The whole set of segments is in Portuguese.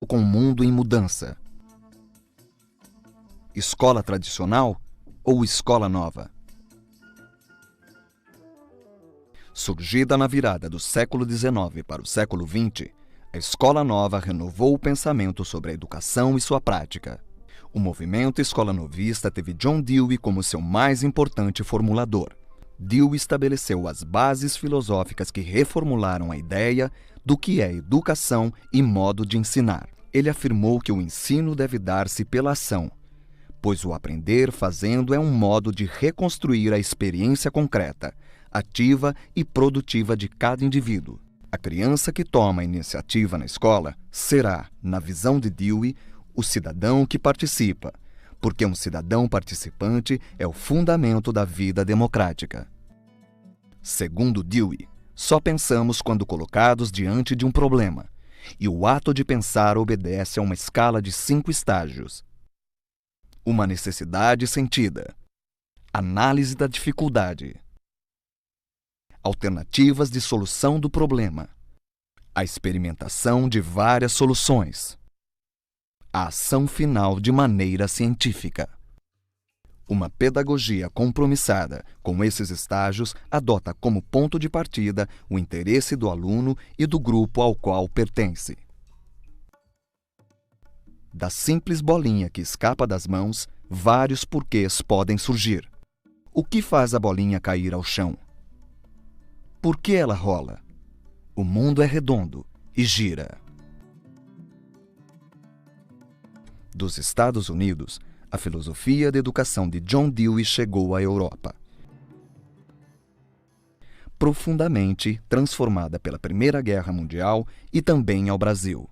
com um mundo em mudança. Escola tradicional ou escola nova? Surgida na virada do século XIX para o século XX, a escola nova renovou o pensamento sobre a educação e sua prática. O movimento escola novista teve John Dewey como seu mais importante formulador. Dewey estabeleceu as bases filosóficas que reformularam a ideia do que é educação e modo de ensinar. Ele afirmou que o ensino deve dar-se pela ação, pois o aprender fazendo é um modo de reconstruir a experiência concreta, ativa e produtiva de cada indivíduo. A criança que toma a iniciativa na escola será, na visão de Dewey, o cidadão que participa, porque um cidadão participante é o fundamento da vida democrática. Segundo Dewey, só pensamos quando colocados diante de um problema, e o ato de pensar obedece a uma escala de 5 estágios. Uma necessidade sentida, análise da dificuldade, alternativas de solução do problema, a experimentação de várias soluções, a ação final de maneira científica. Uma pedagogia compromissada com esses estágios adota como ponto de partida o interesse do aluno e do grupo ao qual pertence. Da simples bolinha que escapa das mãos, vários porquês podem surgir. O que faz a bolinha cair ao chão? Por que ela rola? O mundo é redondo e gira. Dos Estados Unidos, a filosofia da educação de John Dewey chegou à Europa. Profundamente transformada pela Primeira Guerra Mundial e também ao Brasil.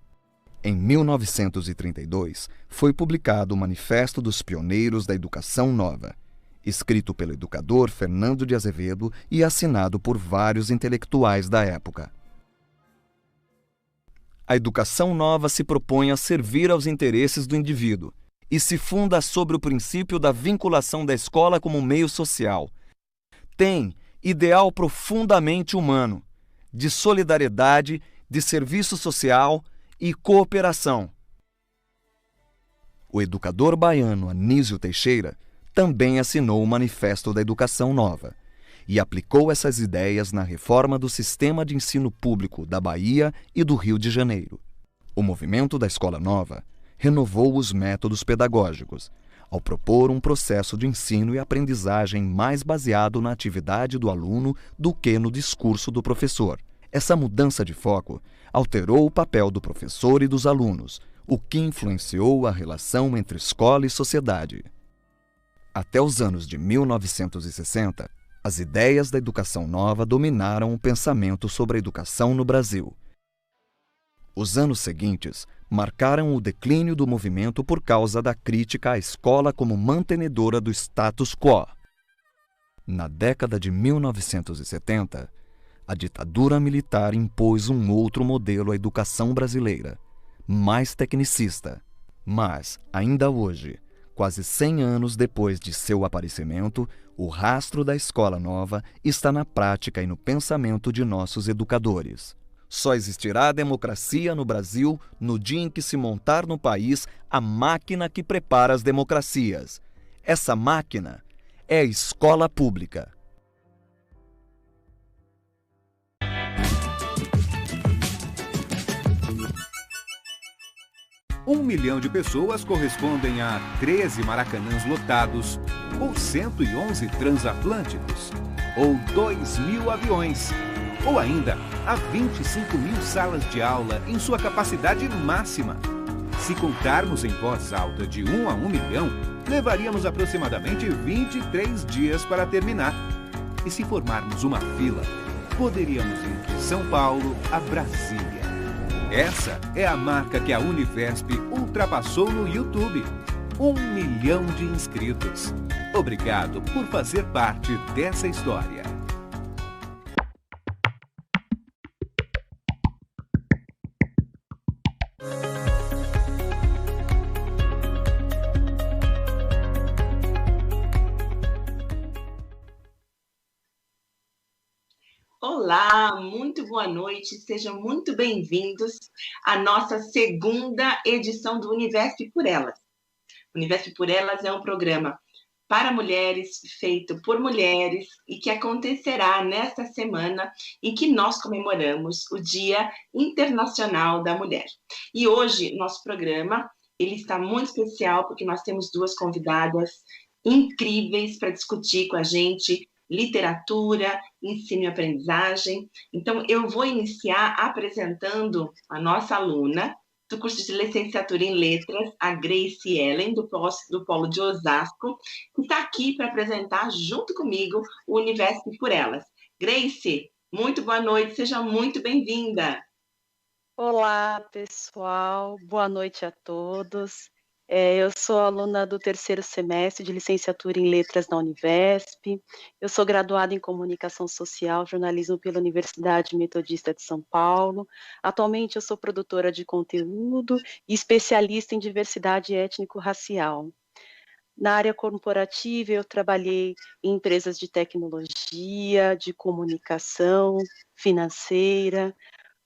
Em 1932, foi publicado o Manifesto dos Pioneiros da Educação Nova, escrito pelo educador Fernando de Azevedo e assinado por vários intelectuais da época. A educação nova se propõe a servir aos interesses do indivíduo e se funda sobre o princípio da vinculação da escola como meio social. Tem ideal profundamente humano, de solidariedade, de serviço social e cooperação. O educador baiano Anísio Teixeira também assinou o Manifesto da Educação Nova e aplicou essas ideias na reforma do sistema de ensino público da Bahia e do Rio de Janeiro. O movimento da Escola Nova renovou os métodos pedagógicos, ao propor um processo de ensino e aprendizagem mais baseado na atividade do aluno do que no discurso do professor. Essa mudança de foco alterou o papel do professor e dos alunos, o que influenciou a relação entre escola e sociedade. Até os anos de 1960, as ideias da educação nova dominaram o pensamento sobre a educação no Brasil. Os anos seguintes marcaram o declínio do movimento por causa da crítica à escola como mantenedora do status quo. Na década de 1970, a ditadura militar impôs um outro modelo à educação brasileira, mais tecnicista. Mas, ainda hoje, quase 100 anos depois de seu aparecimento, o rastro da escola nova está na prática e no pensamento de nossos educadores. Só existirá democracia no Brasil no dia em que se montar no país a máquina que prepara as democracias. Essa máquina é a escola pública. Um milhão de pessoas correspondem a 13 maracanãs lotados, ou 111 transatlânticos, ou 2.000 aviões, ou ainda a 25.000 salas de aula em sua capacidade máxima. Se contarmos em voz alta de 1 a 1 milhão, levaríamos aproximadamente 23 dias para terminar. E se formarmos uma fila, poderíamos ir de São Paulo a Brasília. Essa é a marca que a Unifesp ultrapassou no YouTube. 1 milhão de inscritos. Obrigado por fazer parte dessa história. Olá! Olá, muito boa noite, sejam muito bem-vindos à nossa segunda edição do Universo por Elas. O Universo por Elas é um programa para mulheres, feito por mulheres, e que acontecerá nesta semana em que nós comemoramos o Dia Internacional da Mulher. E hoje, nosso programa, ele está muito especial, porque nós temos duas convidadas incríveis para discutir com a gente literatura, ensino e aprendizagem. Então, eu vou iniciar apresentando a nossa aluna do curso de licenciatura em letras, a Grace Ellen, do Polo de Osasco, que está aqui para apresentar, junto comigo, o Universo por Elas. Grace, muito boa noite, seja muito bem-vinda. Olá, pessoal, boa noite a todos. Eu sou aluna do terceiro semestre de licenciatura em letras na Univesp. Eu sou graduada em comunicação social, jornalismo pela Universidade Metodista de São Paulo. Atualmente eu sou produtora de conteúdo e especialista em diversidade étnico-racial. Na área corporativa, eu trabalhei em empresas de tecnologia, de comunicação, financeira,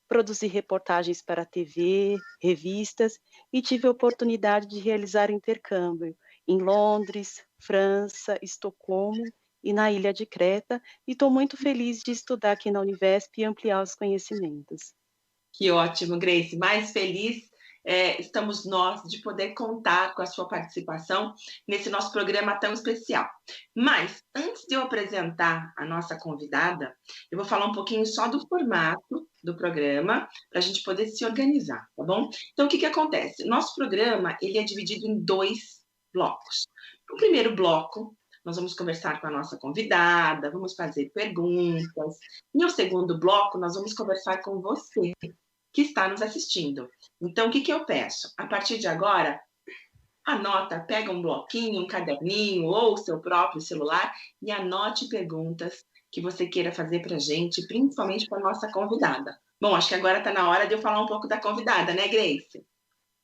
produzi reportagens para a TV, revistas, e tive a oportunidade de realizar intercâmbio em Londres, França, Estocolmo e na ilha de Creta, e estou muito feliz de estudar aqui na Univesp e ampliar os conhecimentos. Que ótimo, Grace. Mais feliz estamos nós de poder contar com a sua participação nesse nosso programa tão especial. Mas, antes de eu apresentar a nossa convidada, eu vou falar um pouquinho só do formato do programa, para a gente poder se organizar, tá bom? Então, o que acontece? Nosso programa, ele é dividido em 2 blocos. No primeiro bloco, nós vamos conversar com a nossa convidada, vamos fazer perguntas. No segundo bloco, nós vamos conversar com você, que está nos assistindo. Então, o que eu peço? A partir de agora, anota, pega um bloquinho, um caderninho ou o seu próprio celular e anote perguntas que você queira fazer para a gente, principalmente para a nossa convidada. Bom, acho que agora está na hora de eu falar um pouco da convidada, né, Grace?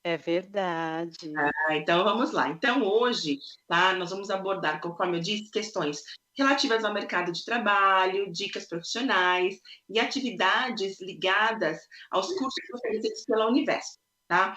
É verdade. Então, vamos lá. Então, hoje, tá, nós vamos abordar, conforme eu disse, questões relativas ao mercado de trabalho, dicas profissionais e atividades ligadas aos cursos oferecidos pela Univesp, tá?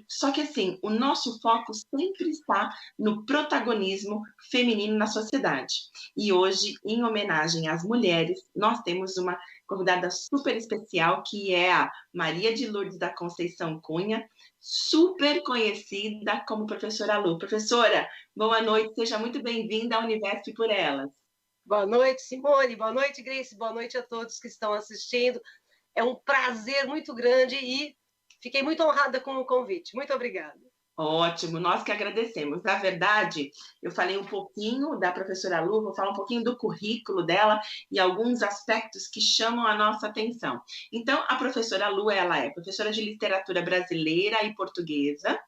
Só que, assim, o nosso foco sempre está no protagonismo feminino na sociedade. E hoje, em homenagem às mulheres, nós temos uma convidada super especial, que é a Maria de Lourdes da Conceição Cunha, super conhecida como professora Lu. Professora, boa noite, seja muito bem-vinda ao Universo por Elas. Boa noite, Simone, boa noite, Grace, boa noite a todos que estão assistindo. É um prazer muito grande e fiquei muito honrada com o convite. Muito obrigada. Ótimo, nós que agradecemos. Na verdade, eu falei um pouquinho da professora Lu, vou falar um pouquinho do currículo dela e alguns aspectos que chamam a nossa atenção. Então, a professora Lu, ela é professora de literatura brasileira e portuguesa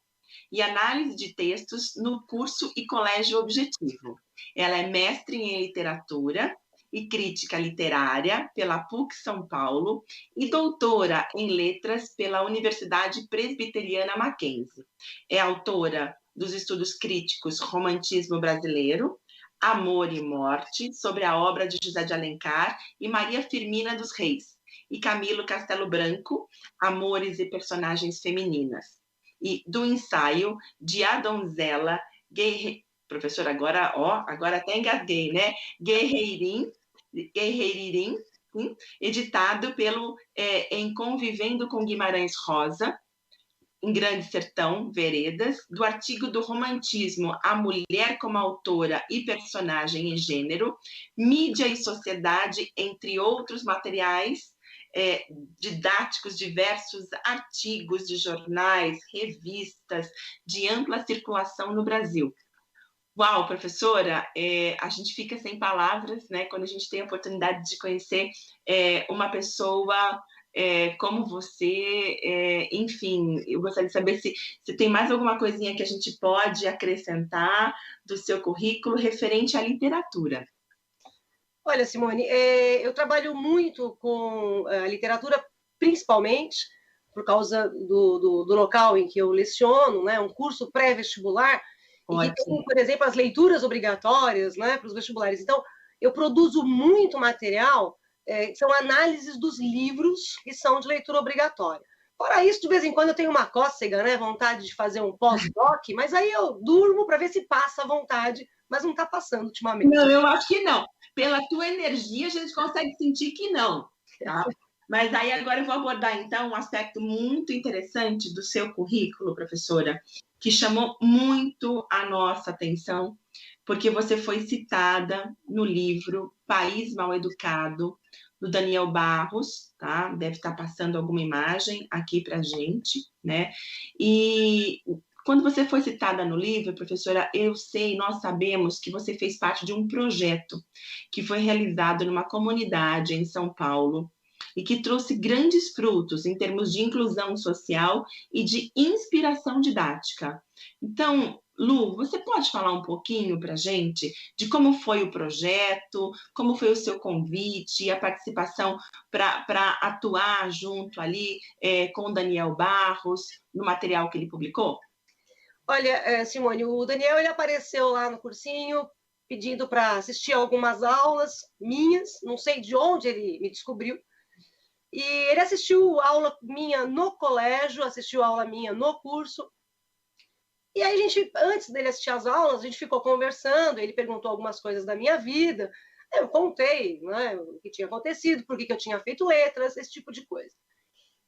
e análise de textos no curso e colégio Objetivo. Ela é mestre em literatura e crítica literária pela PUC São Paulo e doutora em letras pela Universidade Presbiteriana Mackenzie. É autora dos estudos críticos Romantismo Brasileiro, Amor e Morte, sobre a obra de José de Alencar e Maria Firmina dos Reis, e Camilo Castelo Branco, Amores e Personagens Femininas. E do ensaio de A Donzela professora, agora até engasguei, né? Guerreirim, editado pelo em Convivendo com Guimarães Rosa, em Grande Sertão, Veredas, do artigo do Romantismo, a mulher como autora e personagem e gênero, mídia e sociedade, entre outros materiais didáticos, diversos artigos de jornais, revistas, de ampla circulação no Brasil. Uau, professora, a gente fica sem palavras, né, quando a gente tem a oportunidade de conhecer uma pessoa como você, enfim, eu gostaria de saber se tem mais alguma coisinha que a gente pode acrescentar do seu currículo referente à literatura. Olha, Simone, eu trabalho muito com a literatura, principalmente por causa do local em que eu leciono, né, um curso pré-vestibular, e que tem, por exemplo, as leituras obrigatórias, né, para os vestibulares. Então, eu produzo muito material são análises dos livros que são de leitura obrigatória. Fora isso, de vez em quando eu tenho uma cócega, né, vontade de fazer um pós-doc, mas aí eu durmo para ver se passa a vontade, mas não está passando ultimamente. Não, eu acho que não. Pela tua energia, a gente consegue sentir que não. Tá? Mas aí agora eu vou abordar, então, um aspecto muito interessante do seu currículo, professora, que chamou muito a nossa atenção, porque você foi citada no livro País Mal Educado, do Daniel Barros, tá? Deve estar passando alguma imagem aqui para a gente, né? E quando você foi citada no livro, professora, nós sabemos que você fez parte de um projeto que foi realizado numa comunidade em São Paulo e que trouxe grandes frutos em termos de inclusão social e de inspiração didática. Então, Lu, você pode falar um pouquinho para a gente de como foi o projeto, como foi o seu convite, a participação para atuar junto ali com o Daniel Barros, no material que ele publicou? Olha, Simone, o Daniel ele apareceu lá no cursinho pedindo para assistir algumas aulas minhas, não sei de onde ele me descobriu, e ele assistiu aula minha no colégio, assistiu aula minha no curso. E aí, antes dele assistir às aulas, a gente ficou conversando, ele perguntou algumas coisas da minha vida, eu contei, né, o que tinha acontecido, por que eu tinha feito letras, esse tipo de coisa.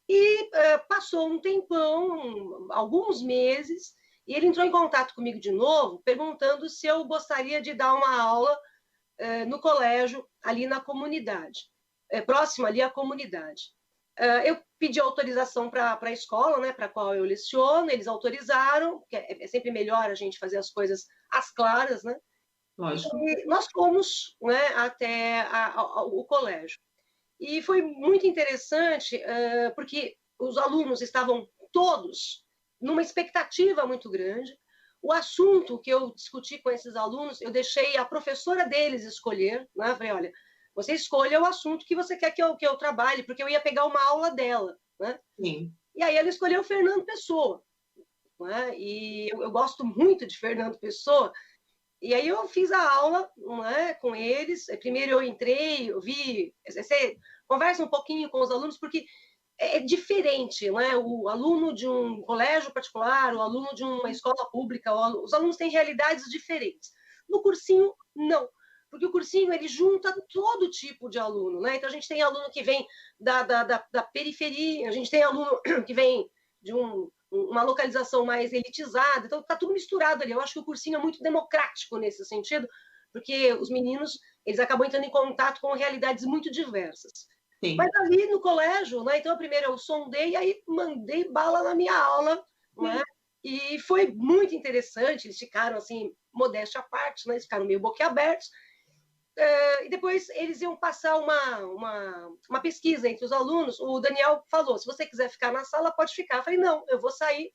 E passou um tempão, alguns meses, e ele entrou em contato comigo de novo, perguntando se eu gostaria de dar uma aula no colégio, ali na comunidade, próximo ali à comunidade. Eu pedi autorização para a escola, né, para a qual eu leciono, eles autorizaram, porque é sempre melhor a gente fazer as coisas às claras, né? Lógico. E nós fomos, né, até o colégio. E foi muito interessante, porque os alunos estavam todos numa expectativa muito grande. O assunto que eu discuti com esses alunos, eu deixei a professora deles escolher, né? Falei, olha, você escolha o assunto que você quer que eu trabalhe, porque eu ia pegar uma aula dela, né? Sim. E aí ela escolheu Fernando Pessoa, né? E eu gosto muito de Fernando Pessoa, e aí eu fiz a aula, né, com eles. Primeiro eu entrei, eu vi, você conversa um pouquinho com os alunos, porque é diferente, né? O aluno de um colégio particular, o aluno de uma escola pública, os alunos têm realidades diferentes. No cursinho, não. Porque o cursinho, ele junta todo tipo de aluno, né? Então, a gente tem aluno que vem da periferia, a gente tem aluno que vem de uma localização mais elitizada, então está tudo misturado ali. Eu acho que o cursinho é muito democrático nesse sentido, porque os meninos, eles acabam entrando em contato com realidades muito diversas. Sim. Mas ali no colégio, né? Então, primeiro eu sondei e aí mandei bala na minha aula, né? E foi muito interessante, eles ficaram assim, modéstia à parte, né? Eles ficaram meio boquiabertos. E depois eles iam passar uma pesquisa entre os alunos. O Daniel falou, se você quiser ficar na sala, pode ficar. Eu falei, não, eu vou sair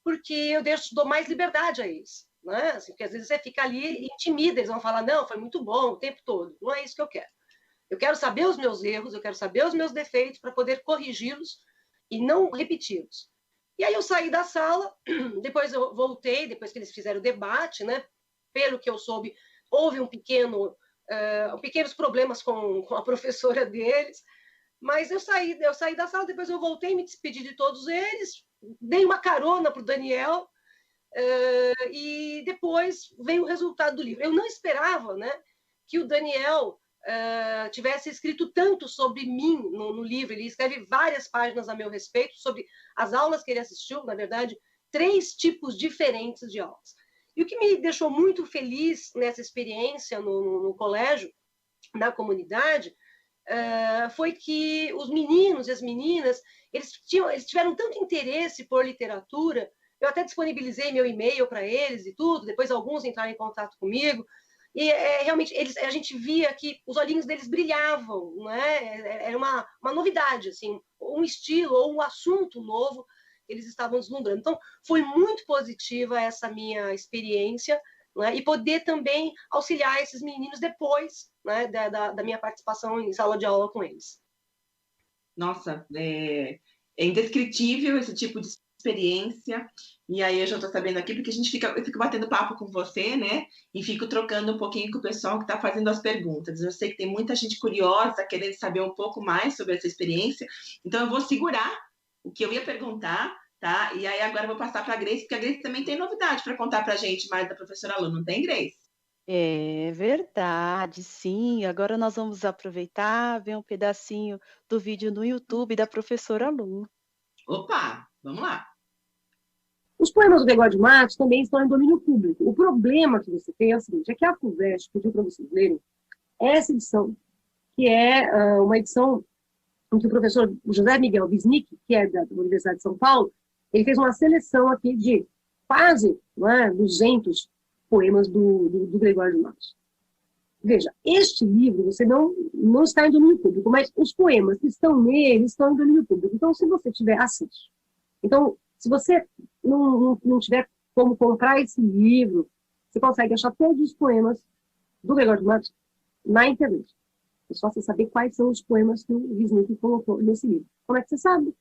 porque eu dou mais liberdade a eles, né? Assim, porque às vezes você fica ali e intimida, eles vão falar, não, foi muito bom o tempo todo. Não é isso que eu quero. Eu quero saber os meus erros, eu quero saber os meus defeitos para poder corrigi-los e não repeti-los. E aí eu saí da sala, depois eu voltei, depois que eles fizeram o debate, né? Pelo que eu soube, houve pequenos problemas com a professora deles, mas eu saí da sala, depois eu voltei, me despedi de todos eles, dei uma carona para o Daniel, e depois veio o resultado do livro. Eu não esperava, né, que o Daniel tivesse escrito tanto sobre mim no livro. Ele escreve várias páginas a meu respeito, sobre as aulas que ele assistiu, na verdade, 3 tipos diferentes de aulas. E o que me deixou muito feliz nessa experiência no colégio, na comunidade, foi que os meninos e as meninas, eles tiveram tanto interesse por literatura. Eu até disponibilizei meu e-mail para eles e tudo, depois alguns entraram em contato comigo, e realmente a gente via que os olhinhos deles brilhavam, né? Era uma novidade, assim, um estilo ou um assunto novo eles estavam deslumbrando. Então, foi muito positiva essa minha experiência, né? E poder também auxiliar esses meninos depois, né, da minha participação em sala de aula com eles. Nossa, é indescritível esse tipo de experiência, e aí eu já estou sabendo aqui, porque eu fico batendo papo com você, né? E fico trocando um pouquinho com o pessoal que está fazendo as perguntas. Eu sei que tem muita gente curiosa, querendo saber um pouco mais sobre essa experiência, então eu vou segurar o que eu ia perguntar, tá? E aí agora eu vou passar para a Grace, porque a Grace também tem novidade para contar para a gente mais da professora Lu, não tem, Grace? É verdade, sim. Agora nós vamos aproveitar, ver um pedacinho do vídeo no YouTube da professora Lu. Opa, vamos lá. Os poemas do Gregório de Matos também estão em domínio público. O problema que você tem é o seguinte, é que a FUVEST pediu para vocês lerem essa edição, que é uma edição em que o professor José Miguel Wisnik, que é da Universidade de São Paulo, ele fez uma seleção aqui de quase 200 poemas do Gregório de Matos. Veja, este livro você não está em domínio público, mas os poemas que estão nele estão em domínio público. Então, se você tiver acesso. Então, se você não tiver como comprar esse livro, você consegue achar todos os poemas do Gregório de Matos na internet. É só você saber quais são os poemas que o Wisnik colocou nesse livro. Como é que você sabe?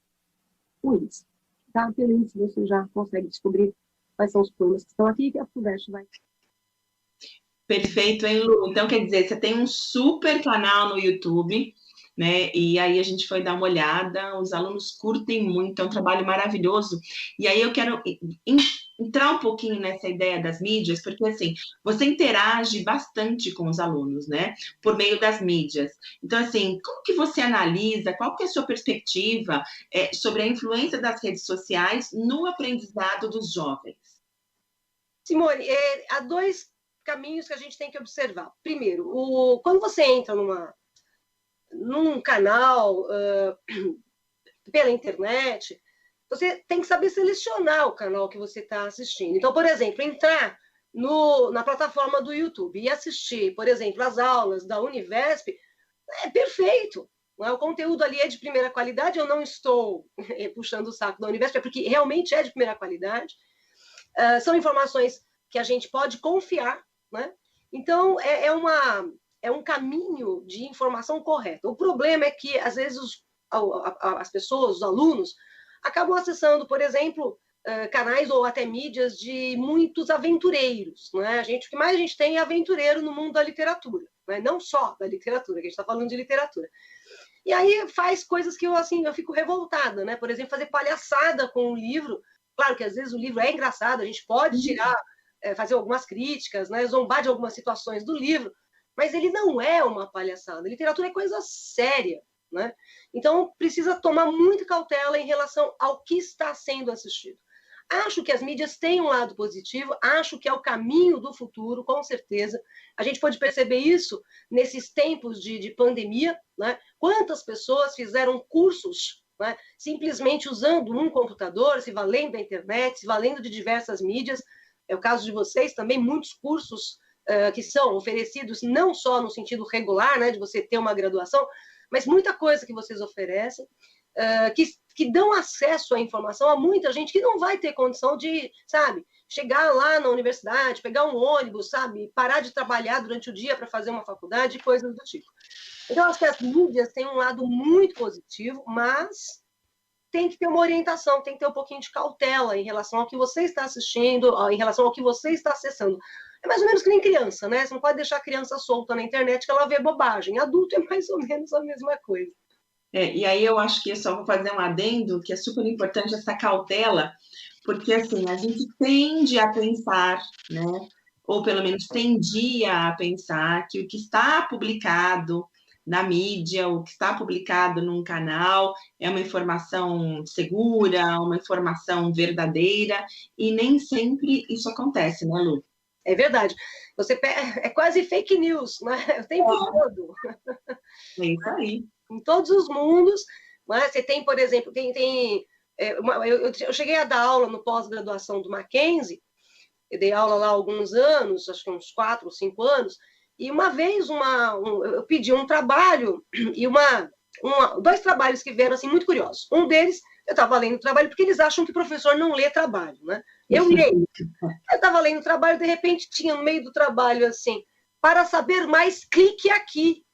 O índice. Tá? Pelo índice você já consegue descobrir quais são os poemas que estão aqui, que a FUVEST vai. Perfeito, hein, Lu? Então, quer dizer, você tem um super canal no YouTube, né? E aí a gente foi dar uma olhada, os alunos curtem muito, é um trabalho maravilhoso. E aí eu quero entrar um pouquinho nessa ideia das mídias, porque assim, você interage bastante com os alunos, né? Por meio das mídias. Então, assim, como que você analisa, qual que é a sua perspectiva sobre a influência das redes sociais no aprendizado dos jovens? Simone, há dois caminhos que a gente tem que observar. Primeiro, quando você entra num canal pela internet, você tem que saber selecionar o canal que você está assistindo. Então, por exemplo, entrar na plataforma do YouTube e assistir, por exemplo, as aulas da Univesp, é perfeito. O conteúdo ali é de primeira qualidade, eu não estou puxando o saco da Univesp, é porque realmente é de primeira qualidade. São informações que a gente pode confiar, né? Então, é um caminho de informação correta. O problema é que, às vezes, as pessoas, os alunos, acabam acessando, por exemplo, canais ou até mídias de muitos aventureiros. Né? O que mais a gente tem é aventureiro no mundo da literatura, né? Não só da literatura, que a gente está falando de literatura. E aí faz coisas que eu fico revoltada, né? Por exemplo, fazer palhaçada com o livro. Claro que, às vezes, o livro é engraçado, a gente pode tirar, fazer algumas críticas, né? Zombar de algumas situações do livro, mas ele não é uma palhaçada. Literatura é coisa séria, né? Então, precisa tomar muita cautela em relação ao que está sendo assistido. Acho que as mídias têm um lado positivo, acho que é o caminho do futuro, com certeza. A gente pode perceber isso nesses tempos de pandemia, né? Quantas pessoas fizeram cursos, né? Simplesmente usando um computador, se valendo da internet, se valendo de diversas mídias. É o caso de vocês também, muitos cursos que são oferecidos não só no sentido regular, né, de você ter uma graduação, mas muita coisa que vocês oferecem, que dão acesso à informação a muita gente que não vai ter condição de, sabe, chegar lá na universidade, pegar um ônibus, sabe, parar de trabalhar durante o dia para fazer uma faculdade, coisas do tipo. Então, acho que as mídias têm um lado muito positivo, mas tem que ter uma orientação, tem que ter um pouquinho de cautela em relação ao que você está assistindo, em relação ao que você está acessando. É mais ou menos que nem criança, né? Você não pode deixar a criança solta na internet que ela vê bobagem. Adulto é mais ou menos a mesma coisa. E aí eu acho que eu só vou fazer um adendo, que é super importante essa cautela, porque assim, a gente tende a pensar, né? Ou pelo menos tendia a pensar que o que está publicado na mídia, o que está publicado num canal é uma informação segura, uma informação verdadeira, e nem sempre isso acontece, né, Lu? É verdade. É quase fake news, né? O tempo todo. É isso aí. Em todos os mundos, né? Você tem, por exemplo, eu cheguei a dar aula no pós-graduação do Mackenzie, eu dei aula lá há alguns anos, acho que uns 4 ou 5 anos, e uma vez eu pedi um trabalho, e dois trabalhos que vieram assim, muito curiosos. Um deles, eu estava lendo o trabalho, porque eles acham que o professor não lê trabalho, né? Eu leio. Eu estava lendo o trabalho, de repente tinha no meio do trabalho assim, para saber mais, clique aqui.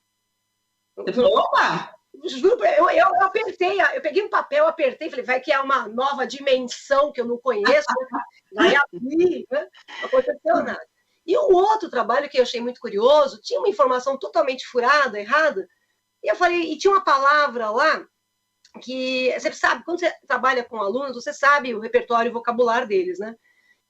Você falou, opa! Juro, eu apertei, eu peguei um papel, apertei, falei, vai que é uma nova dimensão que eu não conheço, vai abrir, né? Não aconteceu nada. E o outro trabalho que eu achei muito curioso, tinha uma informação totalmente furada, errada, e eu falei, e tinha uma palavra lá que, você sabe, quando você trabalha com alunos, você sabe o repertório e o vocabulário deles, né?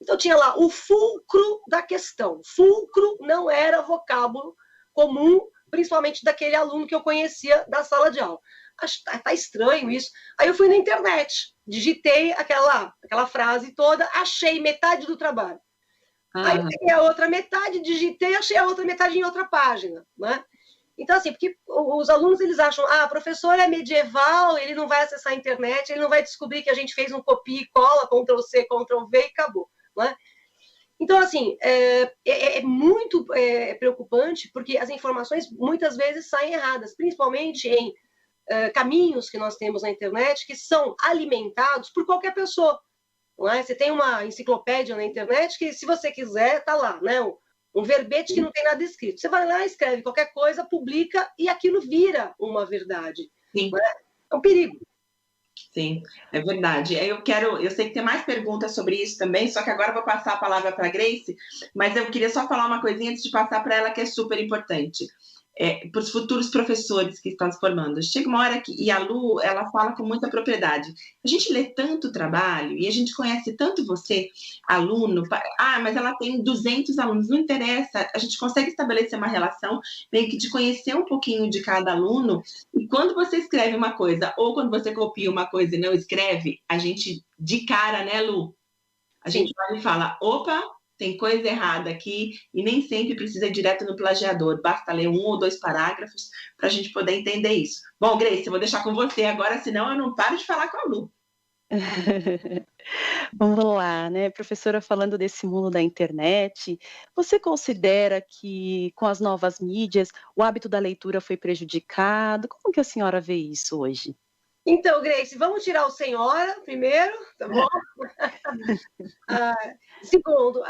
Então tinha lá o fulcro da questão. Fulcro não era vocábulo comum, principalmente daquele aluno que eu conhecia da sala de aula. Acho que tá estranho isso. Aí eu fui na internet, digitei aquela frase toda, achei metade do trabalho. Aí eu peguei a outra metade, digitei, achei a outra metade em outra página, né? Então, assim, porque os alunos, eles acham, o professor é medieval, ele não vai acessar a internet, ele não vai descobrir que a gente fez um copia e cola, Ctrl+C, Ctrl+V e acabou, né? Então, assim, é muito preocupante, porque as informações muitas vezes saem erradas, principalmente em caminhos que nós temos na internet que são alimentados por qualquer pessoa. Não é? Você tem uma enciclopédia na internet que, se você quiser, está lá, né? Um verbete que não tem nada escrito. Você vai lá, escreve qualquer coisa, publica e aquilo vira uma verdade. Sim. É um perigo. Sim, é verdade. Eu sei que tem mais perguntas sobre isso também, só que agora eu vou passar a palavra para a Grace, mas eu queria só falar uma coisinha antes de passar para ela que é super importante. Para os futuros professores que estão se formando. Chega uma hora que, e a Lu, ela fala com muita propriedade, a gente lê tanto trabalho e a gente conhece tanto você, aluno, mas ela tem 200 alunos, não interessa, a gente consegue estabelecer uma relação meio que de conhecer um pouquinho de cada aluno, e quando você escreve uma coisa, ou quando você copia uma coisa e não escreve, a gente, de cara, né, Lu? A gente vai e fala, opa, tem coisa errada aqui, e nem sempre precisa ir direto no plagiador, basta ler 1 ou 2 parágrafos para a gente poder entender isso. Bom, Grace, eu vou deixar com você agora, senão eu não paro de falar com a Lu. Vamos lá, né, professora, falando desse mundo da internet, você considera que com as novas mídias o hábito da leitura foi prejudicado? Como que a senhora vê isso hoje? Então, Grace, vamos tirar o senhora primeiro, tá bom? Segundo,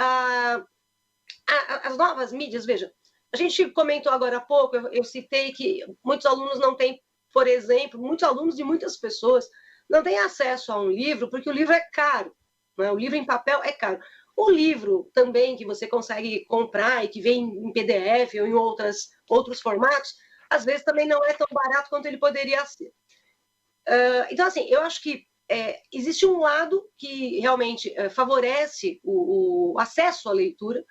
as novas mídias, veja, a gente comentou agora há pouco, eu citei que muitos alunos não têm, por exemplo, muitos alunos de muitas pessoas não têm acesso a um livro, porque o livro é caro, né? O livro em papel é caro. O livro também, que você consegue comprar e que vem em PDF ou em outros formatos, às vezes também não é tão barato quanto ele poderia ser. Então, assim, eu acho que existe um lado que realmente favorece o acesso à leitura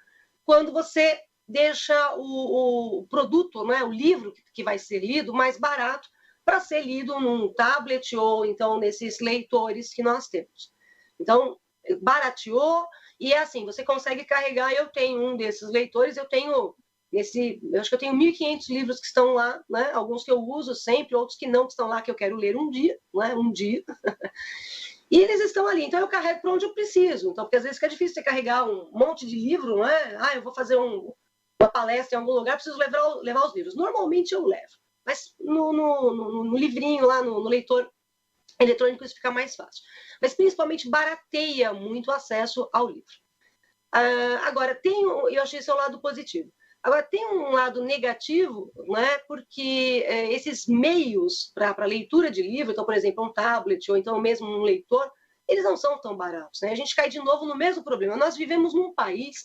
quando você deixa o produto, né, o livro que vai ser lido, mais barato para ser lido num tablet ou então nesses leitores que nós temos. Então, barateou e é assim, você consegue carregar, eu tenho um desses leitores, eu acho que eu tenho 1.500 livros que estão lá, né? Alguns que eu uso sempre, outros que não estão lá, que eu quero ler um dia, né? Um dia. E eles estão ali, então eu carrego para onde eu preciso. Então, porque às vezes fica difícil você carregar um monte de livro, não é? Eu vou fazer uma palestra em algum lugar, preciso levar os livros. Normalmente eu levo, mas no livrinho lá, no leitor eletrônico, isso fica mais fácil. Mas principalmente barateia muito o acesso ao livro. Agora, eu achei esse é o lado positivo. Agora, tem um lado negativo, né, porque esses meios para leitura de livro, então, por exemplo, um tablet ou então mesmo um leitor, eles não são tão baratos, né? A gente cai de novo no mesmo problema. Nós vivemos num país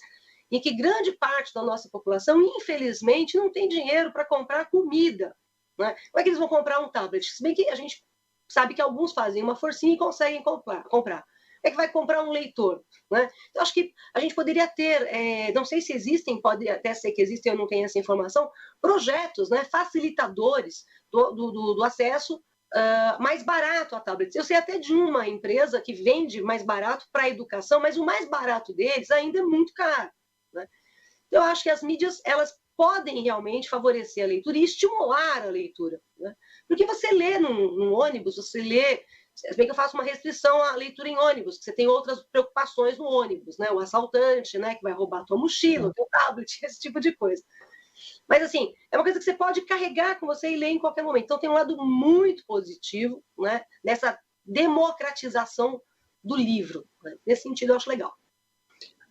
em que grande parte da nossa população, infelizmente, não tem dinheiro para comprar comida, né? Como é que eles vão comprar um tablet? Se bem que a gente sabe que alguns fazem uma forcinha e conseguem comprar. É que vai comprar um leitor, né? Então, acho que a gente poderia ter, não sei se existem, pode até ser que existem, eu não tenho essa informação, projetos, né, facilitadores do acesso mais barato a tablets. Eu sei até de uma empresa que vende mais barato para a educação, mas o mais barato deles ainda é muito caro, né? Então, eu acho que as mídias, elas podem realmente favorecer a leitura e estimular a leitura, né? Porque você lê num ônibus, você lê... Se bem que eu faço uma restrição à leitura em ônibus, que você tem outras preocupações no ônibus, né? O assaltante, né, que vai roubar a tua mochila, o teu tablet, esse tipo de coisa. Mas, assim, é uma coisa que você pode carregar com você e ler em qualquer momento. Então, tem um lado muito positivo, né, nessa democratização do livro, né? Nesse sentido, eu acho legal.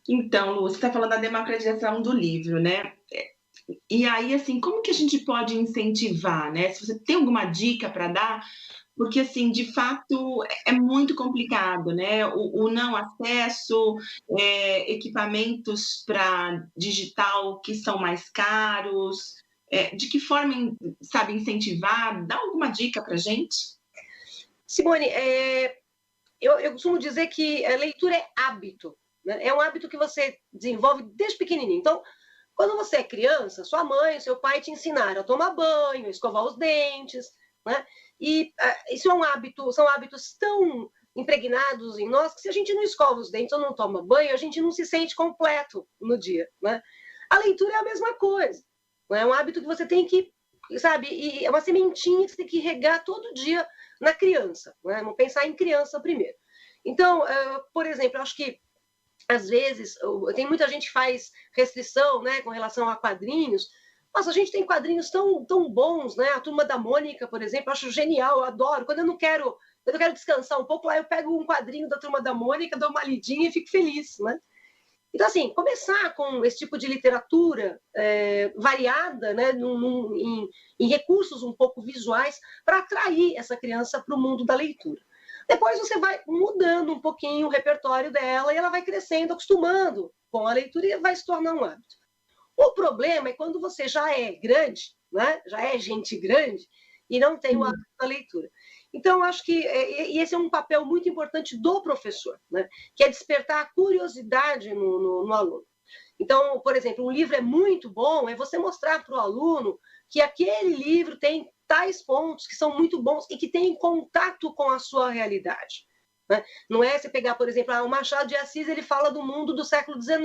Então, Lu, você está falando da democratização do livro, né? E aí, assim, como que a gente pode incentivar, né? Se você tem alguma dica para dar, porque, assim, de fato, é muito complicado, né? O não acesso, equipamentos para digital que são mais caros, de que forma, sabe, incentivar? Dá alguma dica para gente? Simone, eu costumo dizer que a leitura é hábito, né? É um hábito que você desenvolve desde pequenininho. Então, quando você é criança, sua mãe, seu pai te ensinaram a tomar banho, a escovar os dentes, né? E isso é um hábito, são hábitos tão impregnados em nós que se a gente não escova os dentes ou não toma banho, a gente não se sente completo no dia, né? A leitura é a mesma coisa, né? É um hábito que você tem que, sabe, e é uma sementinha que você tem que regar todo dia na criança, né? Vamos pensar em criança primeiro. Então, por exemplo, eu acho que às vezes, tem muita gente que faz restrição, né, com relação a quadrinhos. Nossa, a gente tem quadrinhos tão bons, né? A Turma da Mônica, por exemplo, eu acho genial, eu adoro. Quando eu quero descansar um pouco, lá eu pego um quadrinho da Turma da Mônica, dou uma lidinha e fico feliz, né? Então, assim, começar com esse tipo de literatura variada, né, em recursos um pouco visuais, para atrair essa criança para o mundo da leitura. Depois você vai mudando um pouquinho o repertório dela e ela vai crescendo, acostumando com a leitura e vai se tornar um hábito. O problema é quando você já é grande, né? Já é gente grande e não tem o hábito da leitura. Então, eu acho que esse é um papel muito importante do professor, né? Que é despertar a curiosidade no aluno. Então, por exemplo, um livro é muito bom, é você mostrar para o aluno que aquele livro tem tais pontos que são muito bons e que têm contato com a sua realidade. Né? Não é você pegar, por exemplo, o Machado de Assis, ele fala do mundo do século XIX,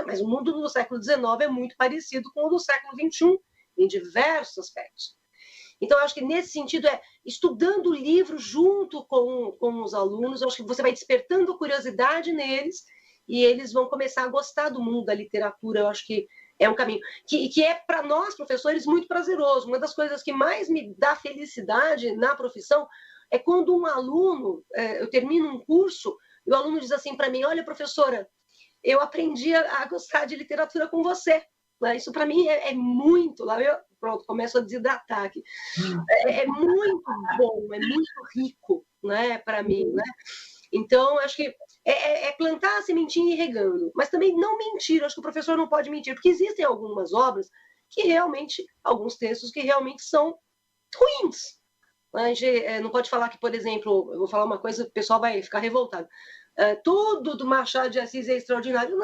mas o mundo do século XIX é muito parecido com o do século XXI, em diversos aspectos. Então, eu acho que nesse sentido estudando o livro junto com os alunos, eu acho que você vai despertando curiosidade neles e eles vão começar a gostar do mundo da literatura. Eu acho que é um caminho que é, para nós, professores, muito prazeroso. Uma das coisas que mais me dá felicidade na profissão é quando um aluno, eu termino um curso, e o aluno diz assim para mim: olha, professora, eu aprendi a gostar de literatura com você. Isso, para mim, é muito... Lá pronto, começo a desidratar aqui. É muito bom, é muito rico, né, para mim, né? Então, acho que plantar a sementinha e ir regando. Mas também não mentir. Acho que o professor não pode mentir, porque existem algumas obras que realmente, alguns textos que realmente são ruins. A gente não pode falar que, por exemplo, eu vou falar uma coisa que o pessoal vai ficar revoltado. Tudo do Machado de Assis é extraordinário.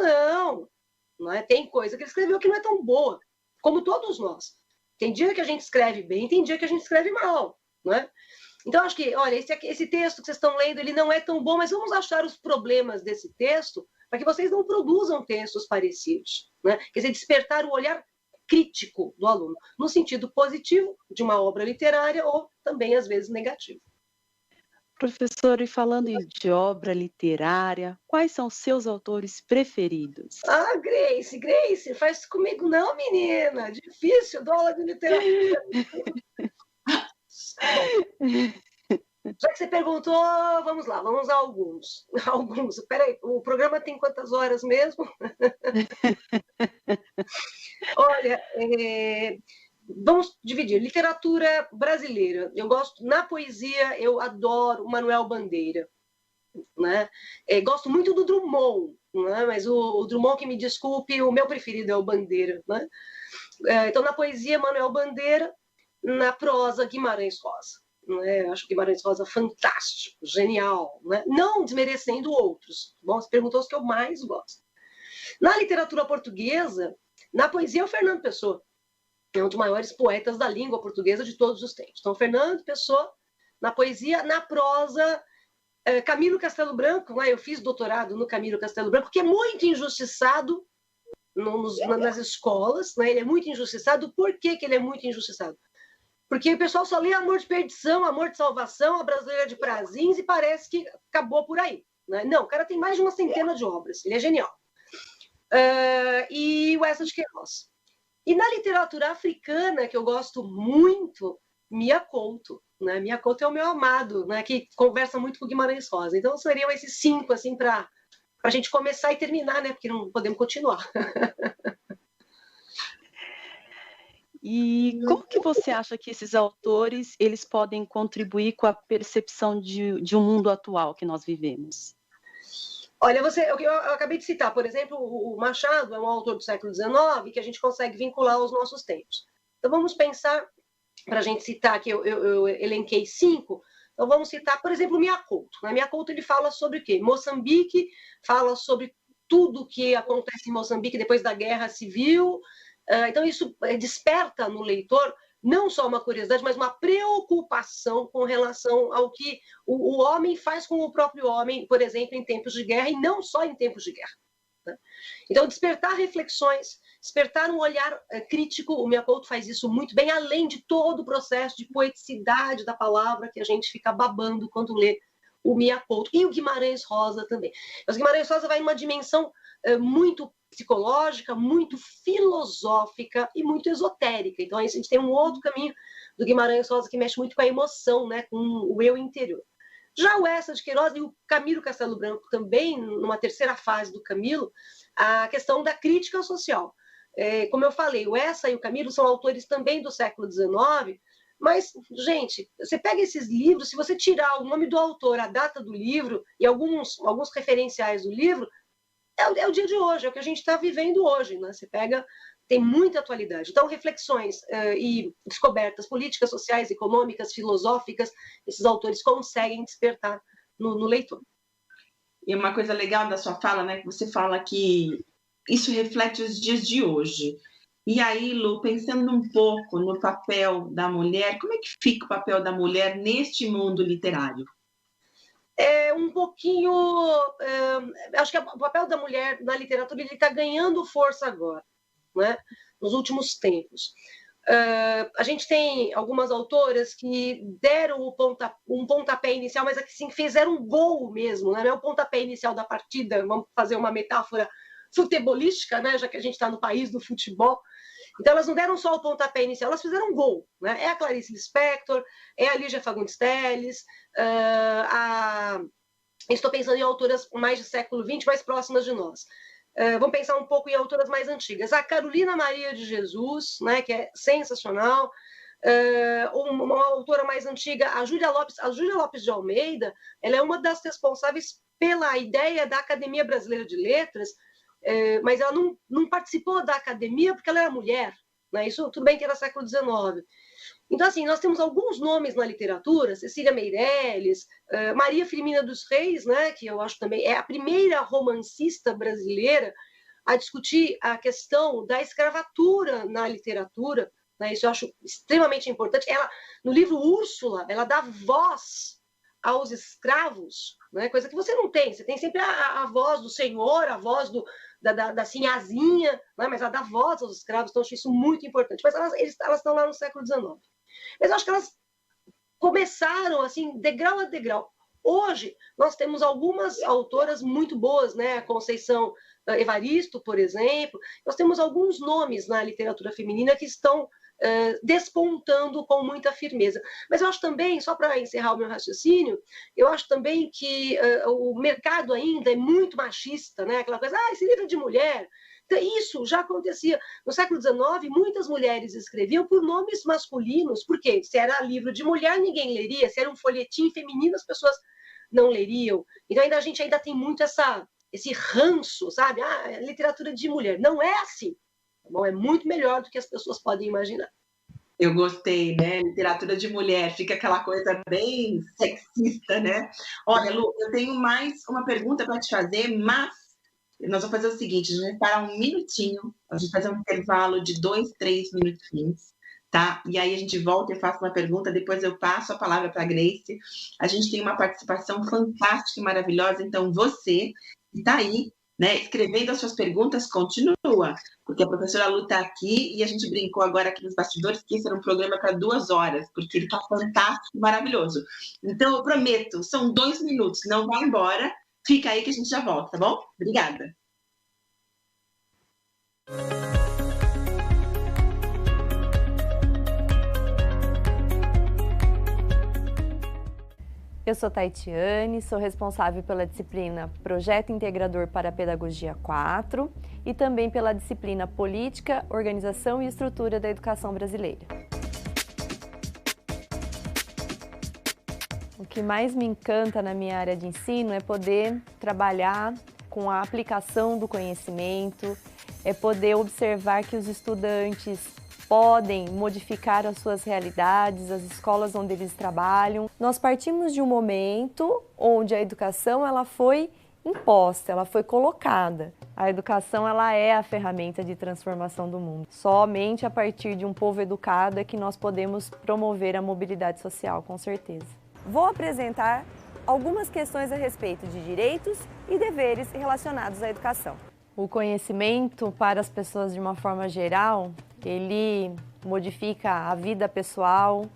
Não é? Tem coisa que ele escreveu que não é tão boa, como todos nós. Tem dia que a gente escreve bem, tem dia que a gente escreve mal, não é? Então, acho que, olha, esse texto que vocês estão lendo, ele não é tão bom, mas vamos achar os problemas desse texto para que vocês não produzam textos parecidos, né? Quer dizer, despertar o olhar crítico do aluno, no sentido positivo de uma obra literária ou também, às vezes, negativo. Professor, e falando de obra literária, quais são seus autores preferidos? Grace, faz isso comigo não, menina. Difícil, dou aula de literatura. Já que você perguntou, vamos lá, vamos a alguns. Peraí, o programa tem quantas horas mesmo? Olha, vamos dividir. Literatura brasileira. Eu gosto, na poesia, eu adoro o Manuel Bandeira. Né? Gosto muito do Drummond, né? Mas o Drummond, que me desculpe, o meu preferido é o Bandeira. Né? Então, na poesia, Manuel Bandeira. Na prosa, Guimarães Rosa. Né? Eu acho Guimarães Rosa fantástico, genial. Né? Não desmerecendo outros. Bom, você perguntou os que eu mais gosto. Na literatura portuguesa, na poesia, é o Fernando Pessoa. É um dos maiores poetas da língua portuguesa de todos os tempos. Então, Fernando Pessoa, na poesia. Na prosa, Camilo Castelo Branco. Né? Eu fiz doutorado no Camilo Castelo Branco, que é muito injustiçado nas escolas. Né? Ele é muito injustiçado. Por que ele é muito injustiçado? Porque o pessoal só lê Amor de Perdição, Amor de Salvação, A Brasileira de Prazins e parece que acabou por aí. Né? Não, o cara tem mais de uma centena de obras. Ele é genial. E o Eça de Queiroz. E na literatura africana, que eu gosto muito, Mia Couto. Né? Mia Couto é o meu amado, né? Que conversa muito com Guimarães Rosa. Então, seriam esses 5, assim, para a gente começar e terminar, né? Porque não podemos continuar. E como que você acha que esses autores eles podem contribuir com a percepção de um mundo atual que nós vivemos? Olha, eu acabei de citar, por exemplo, o Machado é um autor do século XIX que a gente consegue vincular aos nossos tempos. Então vamos pensar, para a gente citar aqui, eu elenquei 5, então vamos citar, por exemplo, o Miyakoto. Miyakoto ele fala sobre o quê? Moçambique, fala sobre tudo que acontece em Moçambique depois da Guerra Civil. Então isso desperta no leitor não só uma curiosidade, mas uma preocupação com relação ao que o homem faz com o próprio homem, por exemplo, em tempos de guerra, e não só em tempos de guerra. Então, despertar reflexões, despertar um olhar crítico, o Miyakoto faz isso muito bem, além de todo o processo de poeticidade da palavra que a gente fica babando quando lê o Miyakoto. E o Guimarães Rosa também. Mas o Guimarães Rosa vai numa dimensão muito psicológica, muito filosófica e muito esotérica. Então, a gente tem um outro caminho do Guimarães Rosa que mexe muito com a emoção, né, com o eu interior. Já o Eça de Queiroz e o Camilo Castelo Branco também, numa terceira fase do Camilo, a questão da crítica social. Como eu falei, o Eça e o Camilo são autores também do século XIX, mas, gente, você pega esses livros, se você tirar o nome do autor, a data do livro e alguns referenciais do livro, é o dia de hoje, é o que a gente está vivendo hoje, né? Você pega, tem muita atualidade. Então, reflexões e descobertas políticas, sociais, econômicas, filosóficas, esses autores conseguem despertar no leitor. E uma coisa legal da sua fala, né, que você fala que isso reflete os dias de hoje. E aí, Lu, pensando um pouco no papel da mulher, como é que fica o papel da mulher neste mundo literário? Um pouquinho... acho que o papel da mulher na literatura está ganhando força agora, né? Nos últimos tempos. A gente tem algumas autoras que deram um pontapé inicial, mas assim, fizeram um gol mesmo, né? Não é o pontapé inicial da partida, vamos fazer uma metáfora futebolística, né? Já que a gente está no país do futebol. Então, elas não deram só o pontapé inicial, elas fizeram um gol. Né? É a Clarice Lispector, é a Lígia Fagundes Telles, estou pensando em autoras mais do século XX, mais próximas de nós. Vamos pensar um pouco em autoras mais antigas. A Carolina Maria de Jesus, né, que é sensacional. Uma autora mais antiga, a Júlia Lopes de Almeida, ela é uma das responsáveis pela ideia da Academia Brasileira de Letras, mas ela não participou da academia porque ela era mulher, né? Isso tudo bem que era século XIX. Então, assim, nós temos alguns nomes na literatura, Cecília Meirelles, Maria Firmina dos Reis, né, que eu acho também é a primeira romancista brasileira a discutir a questão da escravatura na literatura, né? Isso eu acho extremamente importante. Ela, no livro Úrsula, ela dá voz aos escravos, né? Coisa que você não tem. Você tem sempre a voz do senhor, a voz da sinhazinha, né? Mas ela dá voz aos escravos, então eu acho isso muito importante. Mas elas estão lá no século XIX. Mas eu acho que elas começaram assim, degrau a degrau. Hoje, nós temos algumas autoras muito boas, né? A Conceição Evaristo, por exemplo. Nós temos alguns nomes na literatura feminina que estão despontando com muita firmeza. Mas eu acho também, só para encerrar o meu raciocínio, eu acho também que o mercado ainda é muito machista, né? Aquela coisa, esse livro é de mulher. Então, isso já acontecia. No século XIX, muitas mulheres escreviam por nomes masculinos, porque se era livro de mulher, ninguém leria, se era um folhetim feminino, as pessoas não leriam. Então, a gente ainda tem muito esse ranço, sabe? Literatura de mulher. Não é assim. Bom, é muito melhor do que as pessoas podem imaginar. Eu gostei, né? Literatura de mulher, fica aquela coisa bem sexista, né? Olha, Lu, eu tenho mais uma pergunta para te fazer, mas nós vamos fazer o seguinte, a gente vai parar um minutinho, a gente vai fazer um intervalo de 2, 3 minutinhos, tá? E aí a gente volta e faço uma pergunta, depois eu passo a palavra para a Grace. A gente tem uma participação fantástica e maravilhosa, então você que está aí, né, escrevendo as suas perguntas, continua, porque a professora Lu está aqui e a gente brincou agora aqui nos bastidores que esse era um programa para 2 horas, porque ele está fantástico, maravilhoso. Então, eu prometo, são 2 minutos, não vai embora, fica aí que a gente já volta, tá bom? Obrigada. Eu sou Taitiane, sou responsável pela disciplina Projeto Integrador para a Pedagogia 4 e também pela disciplina Política, Organização e Estrutura da Educação Brasileira. O que mais me encanta na minha área de ensino é poder trabalhar com a aplicação do conhecimento, é poder observar que os estudantes podem modificar as suas realidades, as escolas onde eles trabalham. Nós partimos de um momento onde a educação ela foi imposta, ela foi colocada. A educação ela é a ferramenta de transformação do mundo. Somente a partir de um povo educado é que nós podemos promover a mobilidade social, com certeza. Vou apresentar algumas questões a respeito de direitos e deveres relacionados à educação. O conhecimento para as pessoas de uma forma geral, ele modifica a vida pessoal,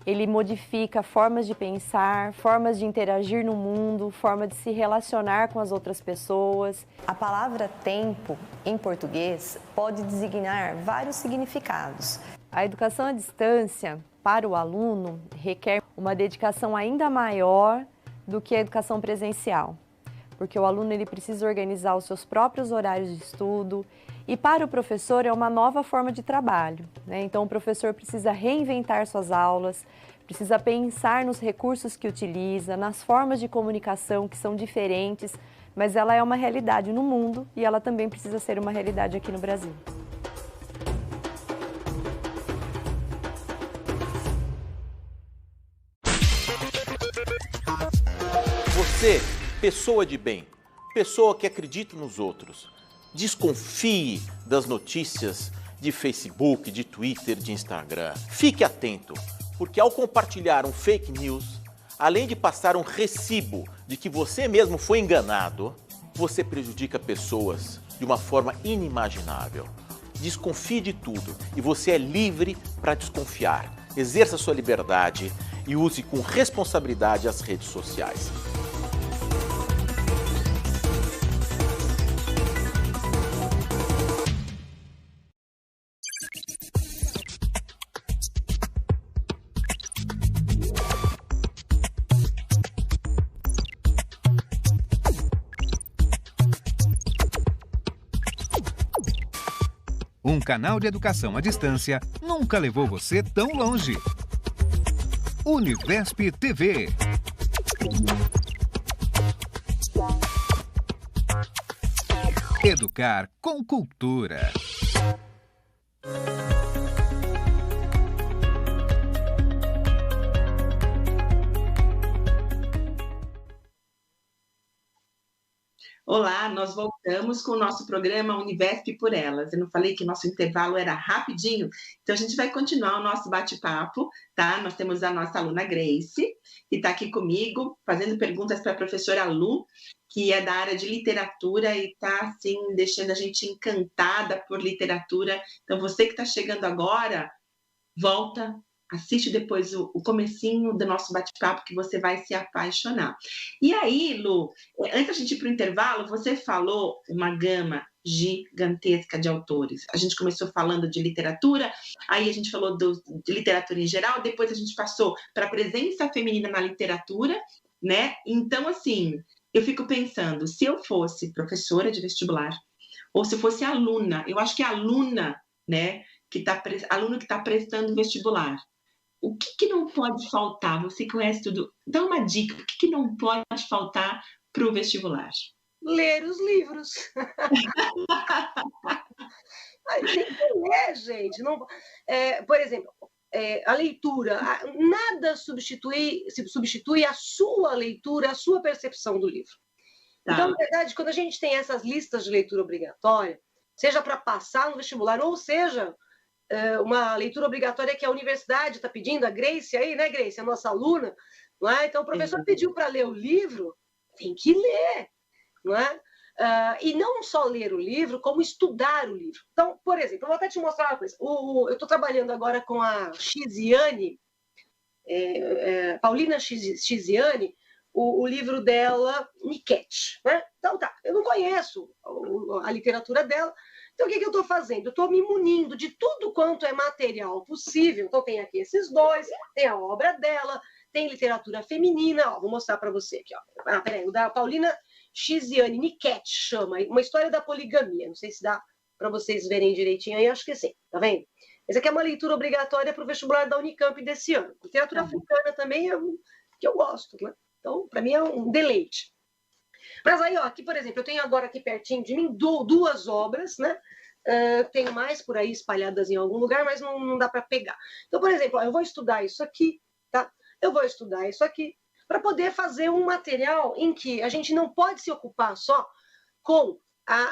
ele modifica formas de pensar, formas de interagir no mundo, forma de se relacionar com as outras pessoas. A palavra tempo, em português, pode designar vários significados. A educação à distância, para o aluno, requer uma dedicação ainda maior do que a educação presencial, porque o aluno ele precisa organizar os seus próprios horários de estudo e para o professor é uma nova forma de trabalho, né? Então o professor precisa reinventar suas aulas, precisa pensar nos recursos que utiliza, nas formas de comunicação que são diferentes, mas ela é uma realidade no mundo e ela também precisa ser uma realidade aqui no Brasil. Você, pessoa de bem, pessoa que acredita nos outros, desconfie das notícias de Facebook, de Twitter, de Instagram. Fique atento, porque ao compartilhar um fake news, além de passar um recibo de que você mesmo foi enganado, você prejudica pessoas de uma forma inimaginável. Desconfie de tudo e você é livre para desconfiar. Exerça sua liberdade e use com responsabilidade as redes sociais. Um canal de educação à distância nunca levou você tão longe. Univesp TV. Educar com cultura. Olá, nós voltamos com o nosso programa Univesp por Elas. Eu não falei que nosso intervalo era rapidinho, então a gente vai continuar o nosso bate-papo, tá? Nós temos a nossa aluna Grace, que está aqui comigo, fazendo perguntas para a professora Lu, que é da área de literatura e está, assim, deixando a gente encantada por literatura. Então, você que está chegando agora, volta, assiste depois o comecinho do nosso bate-papo que você vai se apaixonar. E aí, Lu, antes da gente ir para o intervalo, você falou uma gama gigantesca de autores. A gente começou falando de literatura, aí a gente falou de literatura em geral, depois a gente passou para a presença feminina na literatura, né? Então, assim, eu fico pensando, se eu fosse professora de vestibular, ou se eu fosse aluna, eu acho que a aluna, né, aluno que está prestando vestibular, o que não pode faltar? Você conhece tudo. Dá uma dica. O que não pode faltar para o vestibular? Ler os livros. Tem que ler, gente. Não, por exemplo, a leitura. Nada substitui a sua leitura, a sua percepção do livro. Tá. Então, na verdade, quando a gente tem essas listas de leitura obrigatória, seja para passar no vestibular, ou seja, uma leitura obrigatória que a universidade está pedindo, a Grace aí, né, Grace, a nossa aluna, não é? Então, o professor pediu para ler o livro, tem que ler, não é? E não só ler o livro, como estudar o livro. Então, por exemplo, eu vou até te mostrar uma coisa. Eu estou trabalhando agora com a Chiziane, Paulina Chiziane, o livro dela, Niket, né? Então, tá, eu não conheço a literatura dela. Então, o que eu estou fazendo? Eu estou me munindo de tudo quanto é material possível. Então, tem aqui esses dois, tem a obra dela, tem literatura feminina, ó, vou mostrar para você aqui, ó. Peraí, o da Paulina Chiziane Niket chama, uma história da poligamia, não sei se dá para vocês verem direitinho aí, acho que sim, tá vendo? Essa aqui é uma leitura obrigatória para o vestibular da Unicamp desse ano. Literatura africana também é que eu gosto, né? Então, para mim é um deleite. Mas aí, ó, aqui, por exemplo, eu tenho agora aqui pertinho de mim duas obras, né? Tenho mais por aí espalhadas em algum lugar, mas não dá para pegar. Então, por exemplo, ó, eu vou estudar isso aqui, tá? Eu vou estudar isso aqui para poder fazer um material em que a gente não pode se ocupar só com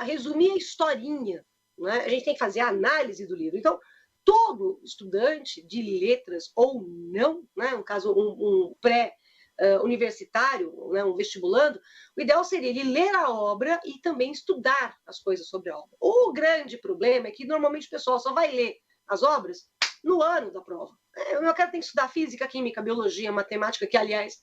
resumir a historinha, né? A gente tem que fazer a análise do livro. Então, todo estudante de letras ou não, né? No caso, um pré-universitário, né? Um vestibulando, o ideal seria ele ler a obra e também estudar as coisas sobre a obra. O grande problema é que normalmente o pessoal só vai ler as obras no ano da prova. Eu quero ter que estudar física, química, biologia, matemática, que, aliás,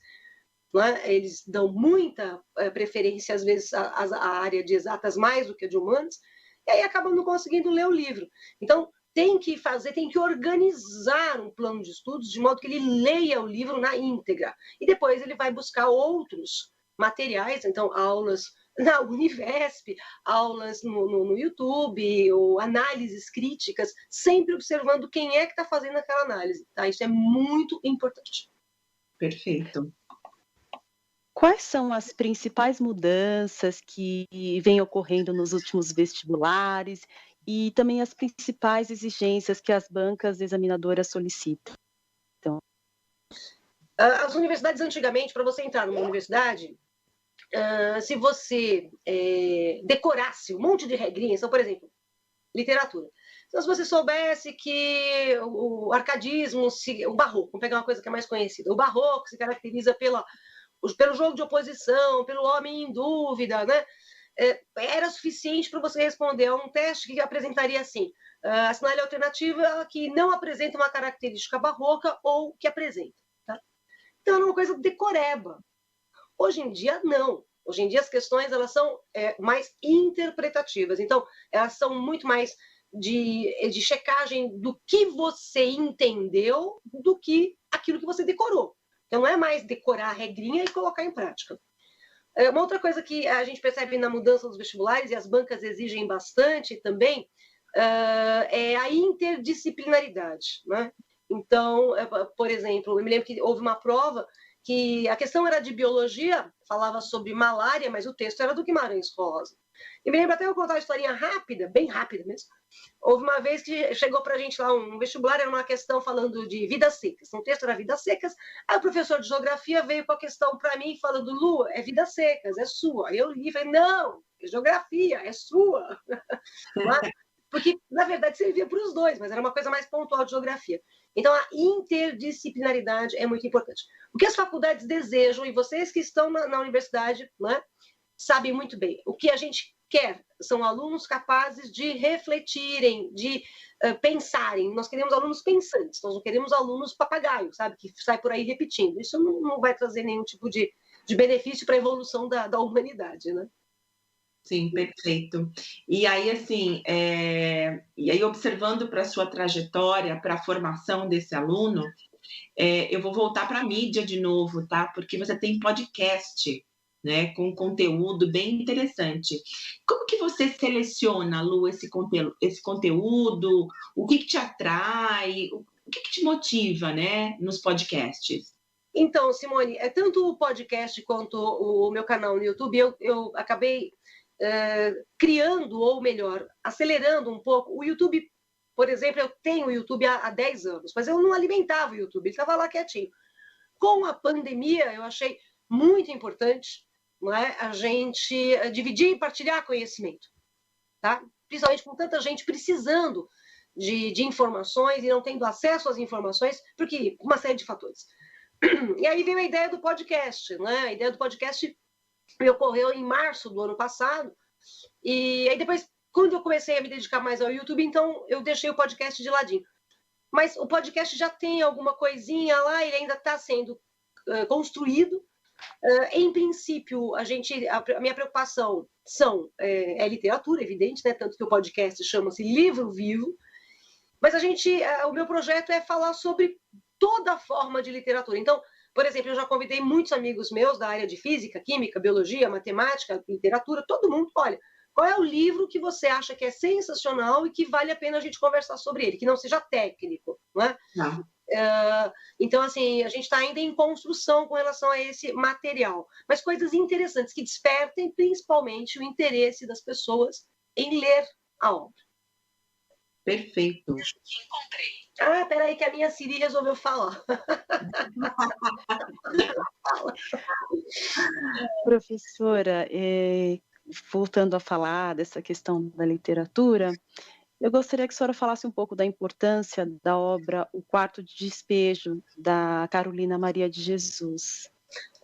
né, eles dão muita preferência, às vezes, à área de exatas mais do que a de humanas, e aí acabam não conseguindo ler o livro. Então, tem que organizar um plano de estudos de modo que ele leia o livro na íntegra. E depois ele vai buscar outros materiais, então aulas na Univesp, aulas no YouTube, ou análises críticas, sempre observando quem é que está fazendo aquela análise. Tá? Isso é muito importante. Perfeito. Quais são as principais mudanças que vêm ocorrendo nos últimos vestibulares e também as principais exigências que as bancas examinadoras solicitam? Então, as universidades, antigamente, para você entrar numa universidade, se você decorasse um monte de regrinhas, então, por exemplo, literatura. Então, se você soubesse que o arcadismo, o barroco, vamos pegar uma coisa que é mais conhecida, o barroco se caracteriza pelo jogo de oposição, pelo homem em dúvida, né? Era suficiente para você responder a um teste que apresentaria assim, assinale a alternativa que não apresenta uma característica barroca ou que apresenta. Tá? Então, era uma coisa decoreba. Hoje em dia, não. Hoje em dia, as questões elas são mais interpretativas. Então, elas são muito mais de checagem do que você entendeu do que aquilo que você decorou. Então, não é mais decorar a regrinha e colocar em prática. Uma outra coisa que a gente percebe na mudança dos vestibulares, e as bancas exigem bastante também, é a interdisciplinaridade. Né? Então, por exemplo, eu me lembro que houve uma prova que a questão era de biologia, falava sobre malária, mas o texto era do Guimarães Rosa. E me lembro até eu contar uma historinha rápida, bem rápida mesmo. Houve uma vez que chegou para a gente lá um vestibular, era uma questão falando de vidas secas. O texto era vidas secas, aí o professor de geografia veio com a questão para mim, falando, Lu, é vidas secas, é sua. Aí eu li e falei, não, é geografia, é sua. Porque, na verdade, servia para os dois, mas era uma coisa mais pontual de geografia. Então, a interdisciplinaridade é muito importante. O que as faculdades desejam, e vocês que estão na universidade, né, sabem muito bem, o que a gente quer são alunos capazes de refletirem, de pensarem. Nós queremos alunos pensantes, nós não queremos alunos papagaios, sabe, que sai por aí repetindo. Isso não vai trazer nenhum tipo de benefício para a evolução da humanidade, né? Sim, perfeito. E aí, assim, observando para a sua trajetória, para a formação desse aluno, eu vou voltar para a mídia de novo, tá? Porque você tem podcast, né, com conteúdo bem interessante. Como que você seleciona, Lu, esse conteúdo? O que te atrai? O que te motiva, né, nos podcasts? Então, Simone, tanto o podcast quanto o meu canal no YouTube, eu acabei criando, ou melhor, acelerando um pouco. O YouTube, por exemplo, eu tenho o YouTube há 10 anos, mas eu não alimentava o YouTube, ele estava lá quietinho. Com a pandemia, eu achei muito importante, não é, a gente dividir e partilhar conhecimento, tá? Principalmente com tanta gente precisando de informações e não tendo acesso às informações, porque uma série de fatores. E aí veio a ideia do podcast, né? A ideia do podcast me ocorreu em março do ano passado, e aí depois, quando eu comecei a me dedicar mais ao YouTube, então eu deixei o podcast de ladinho. Mas o podcast já tem alguma coisinha lá, ele ainda está sendo construído. Em princípio, a minha preocupação é literatura, evidente, né? Tanto que o podcast chama-se Livro Vivo, mas o meu projeto é falar sobre toda forma de literatura. Então, Por exemplo, eu já convidei muitos amigos meus da área de física, química, biologia, matemática, literatura, todo mundo, olha, qual é o livro que você acha que é sensacional e que vale a pena a gente conversar sobre ele, que não seja técnico, não é? Não. Então, assim, a gente está ainda em construção com relação a esse material, mas coisas interessantes que despertem principalmente o interesse das pessoas em ler a obra. Perfeito. Ah, peraí que a minha Siri resolveu falar. Professora, voltando a falar dessa questão da literatura, eu gostaria que a senhora falasse um pouco da importância da obra O Quarto de Despejo, da Carolina Maria de Jesus.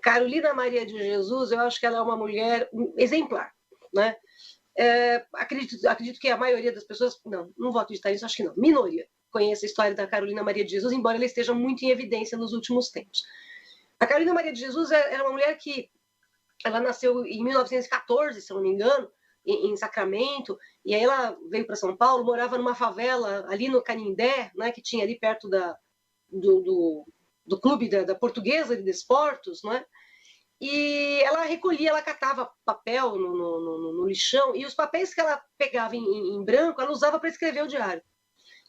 Carolina Maria de Jesus, eu acho que ela é uma mulher exemplar, né? Acredito que a maioria das pessoas, não vou acreditar nisso, acho que não, minoria, conhece a história da Carolina Maria de Jesus, embora ela esteja muito em evidência nos últimos tempos. A Carolina Maria de Jesus era uma mulher que ela nasceu em 1914, se eu não me engano, em Sacramento, e aí ela veio para São Paulo, morava numa favela ali no Canindé, né, que tinha ali perto do clube da Portuguesa de Desportos, né? E ela catava papel no lixão, e os papéis que ela pegava em branco, ela usava para escrever o diário.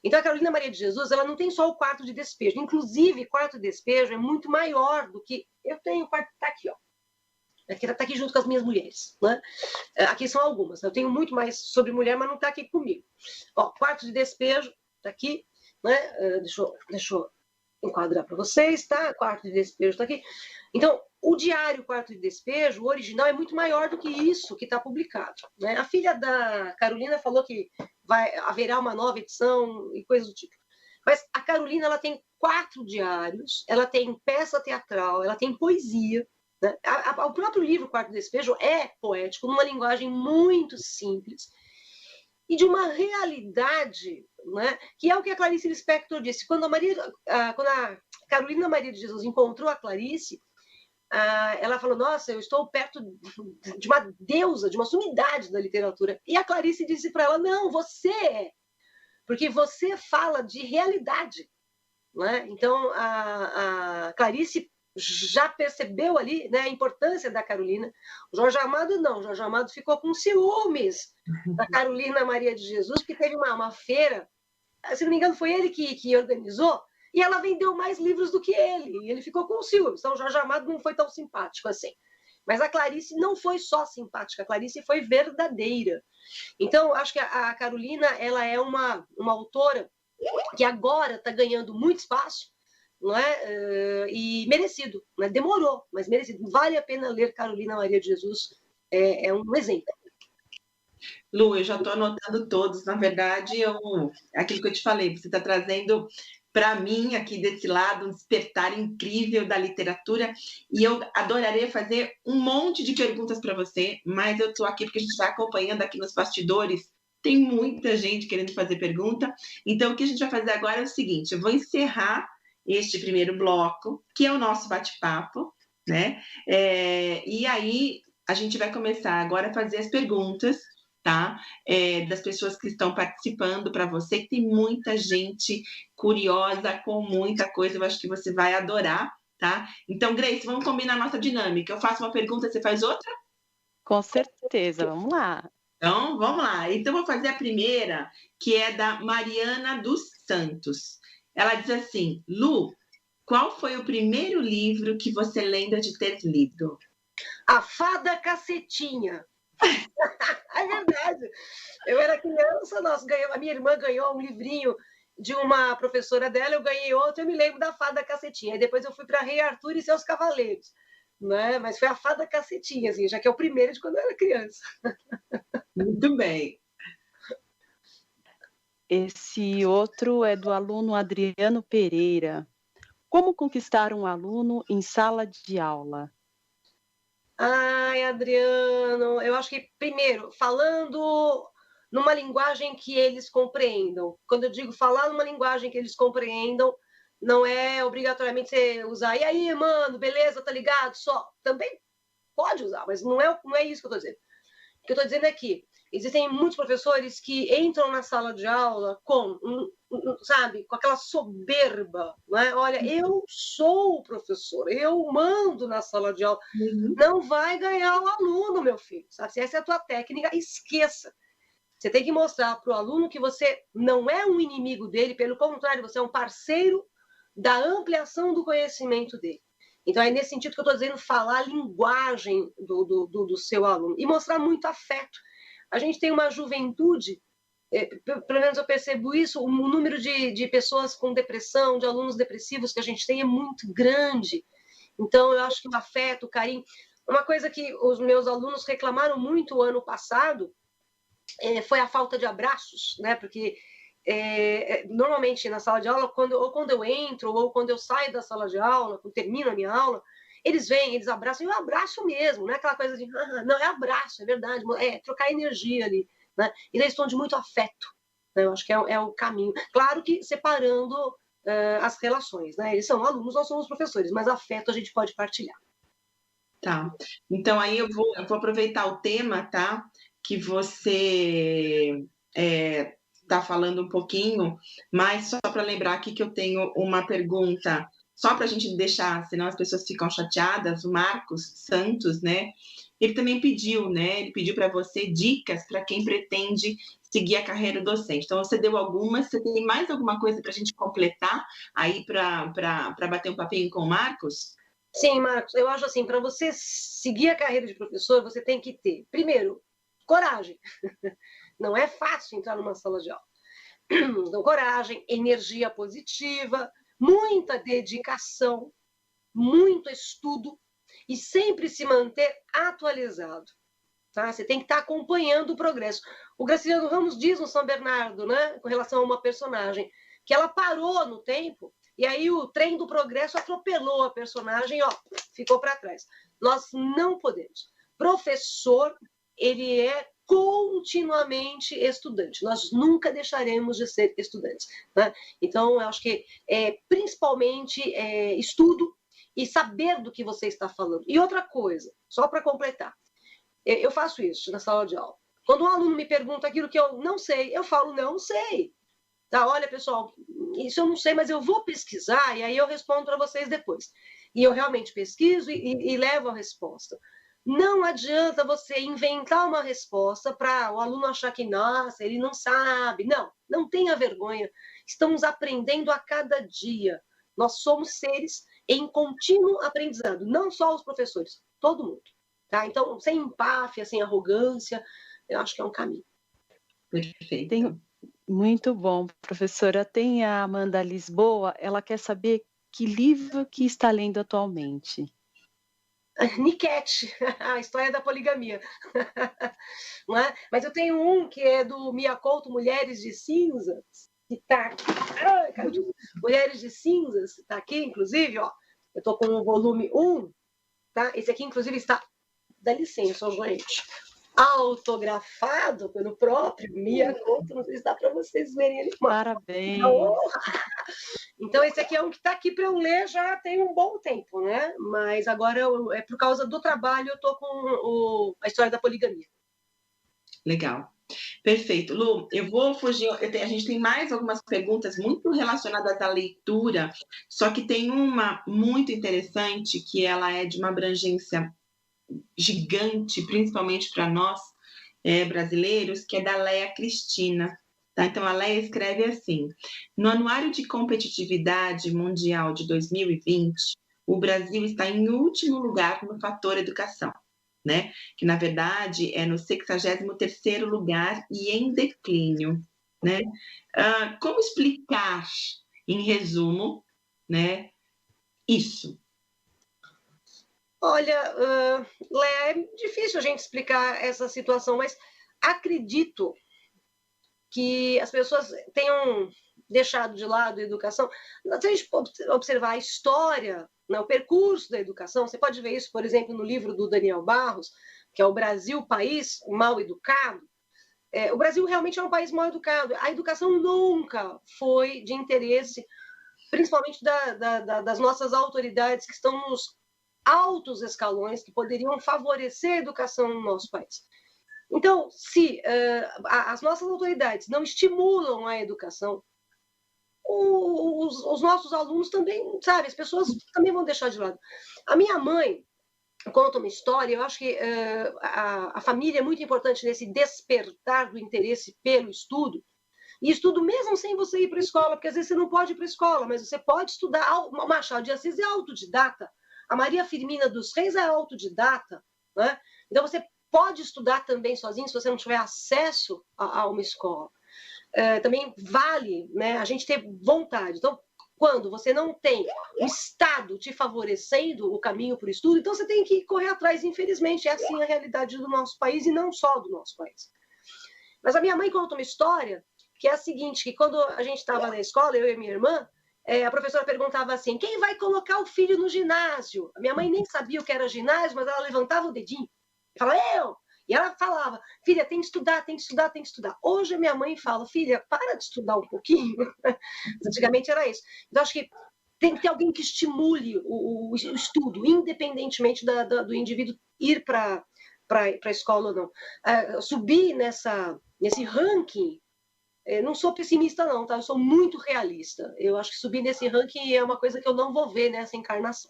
Então, a Carolina Maria de Jesus, ela não tem só o quarto de despejo. Inclusive, o quarto de despejo é muito maior do que... Eu tenho o quarto, tá aqui, ó. Está aqui junto com as minhas mulheres, né? Aqui são algumas. Eu tenho muito mais sobre mulher, mas não está aqui comigo. Ó, quarto de despejo, está aqui, né? Deixa eu enquadrar para vocês, tá? Quarto de despejo está aqui. Então, o diário Quarto de Despejo, o original, é muito maior do que isso que está publicado, né? A filha da Carolina falou que haverá uma nova edição e coisas do tipo. Mas a Carolina, ela tem 4 diários, ela tem peça teatral, ela tem poesia, né? O próprio livro Quarto de Despejo é poético, numa linguagem muito simples e de uma realidade, né, que é o que a Clarice Lispector disse. Quando a Carolina Maria de Jesus encontrou a Clarice, ela falou, nossa, eu estou perto de uma deusa, de uma sumidade da literatura. E a Clarice disse para ela, não, você é, porque você fala de realidade, né? Então, a Clarice já percebeu ali, né, a importância da Carolina. O Jorge Amado não, o Jorge Amado ficou com ciúmes da Carolina Maria de Jesus, porque teve uma feira, se não me engano foi ele que organizou, e ela vendeu mais livros do que ele, e ele ficou com ciúmes. Então o Jorge Amado não foi tão simpático assim. Mas a Clarice não foi só simpática, a Clarice foi verdadeira. Então, acho que a Carolina, ela é uma autora que agora está ganhando muito espaço, não é? E merecido, né? Demorou, mas merecido. Vale a pena ler Carolina Maria de Jesus, é um exemplo. Lu, eu já estou anotando todos. Na verdade, aquilo que eu te falei, você está trazendo para mim, aqui desse lado, um despertar incrível da literatura, e eu adoraria fazer um monte de perguntas para você, mas eu estou aqui porque a gente vai acompanhando aqui nos bastidores, tem muita gente querendo fazer pergunta, então o que a gente vai fazer agora é o seguinte, eu vou encerrar este primeiro bloco, que é o nosso bate-papo, né? E aí a gente vai começar agora a fazer as perguntas, tá? Das pessoas que estão participando para você, que tem muita gente curiosa com muita coisa, eu acho que você vai adorar, tá? Então, Grace, vamos combinar a nossa dinâmica. Eu faço uma pergunta, você faz outra? Com certeza, vamos lá. Então, vamos lá. Então, vou fazer a primeira, que é da Mariana dos Santos. Ela diz assim, Lu, qual foi o primeiro livro que você lembra de ter lido? A Fada Cacetinha. É verdade. Eu era criança, a minha irmã ganhou um livrinho de uma professora dela, eu ganhei outro, eu me lembro da Fada Cacetinha. Aí depois eu fui para Rei Arthur e seus Cavaleiros, né? Mas foi a Fada Cacetinha, assim, já que é o primeiro de quando eu era criança. Muito bem. Esse outro é do aluno Adriano Pereira. Como conquistar um aluno em sala de aula? Ai, Adriano, eu acho que, primeiro, falando numa linguagem que eles compreendam. Quando eu digo falar numa linguagem que eles compreendam, não é obrigatoriamente você usar, e aí, mano, beleza, tá ligado? Só. Também pode usar, mas não é isso que eu tô dizendo. O que eu tô dizendo é que Existem muitos professores que entram na sala de aula com, sabe, com aquela soberba, né? Olha, eu sou o professor, eu mando na sala de aula. Não vai ganhar o aluno, meu filho. Sabe? Se essa é a tua técnica, esqueça. Você tem que mostrar para o aluno que você não é um inimigo dele, pelo contrário, você é um parceiro da ampliação do conhecimento dele. Então, é nesse sentido que eu estou dizendo, falar a linguagem do seu aluno e mostrar muito afeto. A gente tem uma juventude, pelo menos eu percebo isso, o número de pessoas com depressão, de alunos depressivos que a gente tem é muito grande. Então, eu acho que o afeto, o carinho... Uma coisa que os meus alunos reclamaram muito o ano passado foi a falta de abraços, né? Porque normalmente na sala de aula, quando eu entro ou quando eu saio da sala de aula, quando termino a minha aula, eles vêm, eles abraçam, e eu abraço mesmo, não é aquela coisa de, não, é abraço, é verdade, é trocar energia ali, né? E eles estão de muito afeto, né? Eu acho que é o caminho. Claro que separando as relações, né? Eles são alunos, nós somos professores, mas afeto a gente pode partilhar. Tá, então aí eu vou aproveitar o tema, tá? Que você está falando um pouquinho, mas só para lembrar aqui que eu tenho uma pergunta, só para a gente deixar, senão as pessoas ficam chateadas. O Marcos Santos, né? Ele também pediu, né? Ele pediu para você dicas para quem pretende seguir a carreira docente. Então, você deu algumas, você tem mais alguma coisa para a gente completar aí para bater um papinho com o Marcos? Sim, Marcos, eu acho assim, para você seguir a carreira de professor, você tem que ter, primeiro, coragem. Não é fácil entrar numa sala de aula. Então, coragem, energia positiva, muita dedicação, muito estudo e sempre se manter atualizado. Tá? Você tem que estar acompanhando o progresso. O Graciliano Ramos diz no São Bernardo, né, com relação a uma personagem, que ela parou no tempo e aí o trem do progresso atropelou a personagem, ficou para trás. Nós não podemos. Professor, ele é continuamente estudante. Nós nunca deixaremos de ser estudantes, né? Então, eu acho que principalmente estudo e saber do que você está falando. E outra coisa, só para completar, eu faço isso na sala de aula. Quando um aluno me pergunta aquilo que eu não sei, eu falo, não sei. Tá, olha, pessoal, isso eu não sei, mas eu vou pesquisar e aí eu respondo para vocês depois. E eu realmente pesquiso e levo a resposta. Não adianta você inventar uma resposta para o aluno achar que, nossa, ele não sabe. Não, não tenha vergonha. Estamos aprendendo a cada dia. Nós somos seres em contínuo aprendizado, não só os professores, todo mundo. Tá? Então, sem empáfia, sem arrogância, eu acho que é um caminho. Perfeito. Muito bom, professora. Tem a Amanda Lisboa, ela quer saber que livro que está lendo atualmente. Niquete, a história da poligamia. Não é? Mas eu tenho um que é do Mia Couto, Mulheres de Cinzas, que está aqui. Mulheres de Cinzas, está aqui, inclusive, ó. Eu estou com o volume 1, tá? Esse aqui, inclusive, está, dá licença, gente, autografado pelo próprio Mia Couto, não sei se dá para vocês verem ele. Parabéns! Então, esse aqui é um que está aqui para eu ler já tem um bom tempo, né? Mas agora, por causa do trabalho, eu estou com a história da poligamia. Legal. Perfeito. Lu, eu vou fugir, a gente tem mais algumas perguntas muito relacionadas à leitura, só que tem uma muito interessante, que ela é de uma abrangência gigante, principalmente para nós brasileiros, que é da Leia Cristina. Tá? Então, a Leia escreve assim: no Anuário de Competitividade Mundial de 2020, o Brasil está em último lugar no fator educação, né? Que, na verdade, é no 63º lugar e em declínio, né? Como explicar, em resumo, né, isso? Olha, Léa, é difícil a gente explicar essa situação, mas acredito que as pessoas tenham deixado de lado a educação. Se a gente observar a história, né, o percurso da educação, você pode ver isso, por exemplo, no livro do Daniel Barros, que é O Brasil, País Mal Educado. O Brasil realmente é um país mal educado. A educação nunca foi de interesse, principalmente das nossas autoridades que estão nos altos escalões, que poderiam favorecer a educação no nosso país. Então, se as nossas autoridades não estimulam a educação, os nossos alunos também, sabe, as pessoas também vão deixar de lado. A minha mãe conta uma história, eu acho que a família é muito importante nesse despertar do interesse pelo estudo, e estudo mesmo sem você ir para a escola, porque às vezes você não pode ir para a escola, mas você pode estudar. O Machado de Assis é autodidata, a Maria Firmina dos Reis é autodidata, né? Então você pode estudar também sozinho se você não tiver acesso a uma escola. Também vale, né, a gente ter vontade. Então, quando você não tem o Estado te favorecendo o caminho para o estudo, então você tem que correr atrás, infelizmente. É assim a realidade do nosso país e não só do nosso país. Mas a minha mãe conta uma história que é a seguinte, que quando a gente estava na escola, eu e minha irmã, a professora perguntava assim, quem vai colocar o filho no ginásio? A minha mãe nem sabia o que era ginásio, mas ela levantava o dedinho e falava, eu! E ela falava, filha, tem que estudar, tem que estudar, tem que estudar. Hoje a minha mãe fala, filha, para de estudar um pouquinho. Antigamente era isso. Então, acho que tem que ter alguém que estimule o estudo, independentemente do indivíduo ir para a escola ou não. Subir nesse ranking, não sou pessimista não, tá? Eu sou muito realista. Eu acho que subir nesse ranking é uma coisa que eu não vou ver nessa encarnação.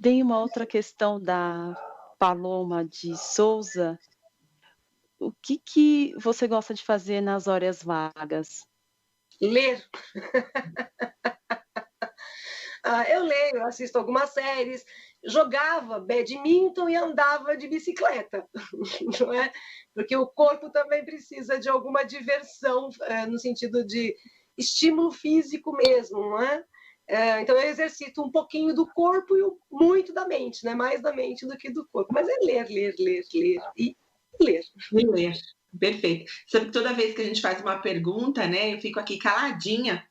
Tem uma outra questão da Paloma de Souza. O que você gosta de fazer nas horas vagas? Ler. Eu leio, eu assisto algumas séries, jogava badminton e andava de bicicleta, não é? Porque o corpo também precisa de alguma diversão, no sentido de estímulo físico mesmo, não é? Então eu exercito um pouquinho do corpo e muito da mente, né? Mais da mente do que do corpo. Mas é ler e ler. E ler, perfeito. Sabe que toda vez que a gente faz uma pergunta, né, eu fico aqui caladinha,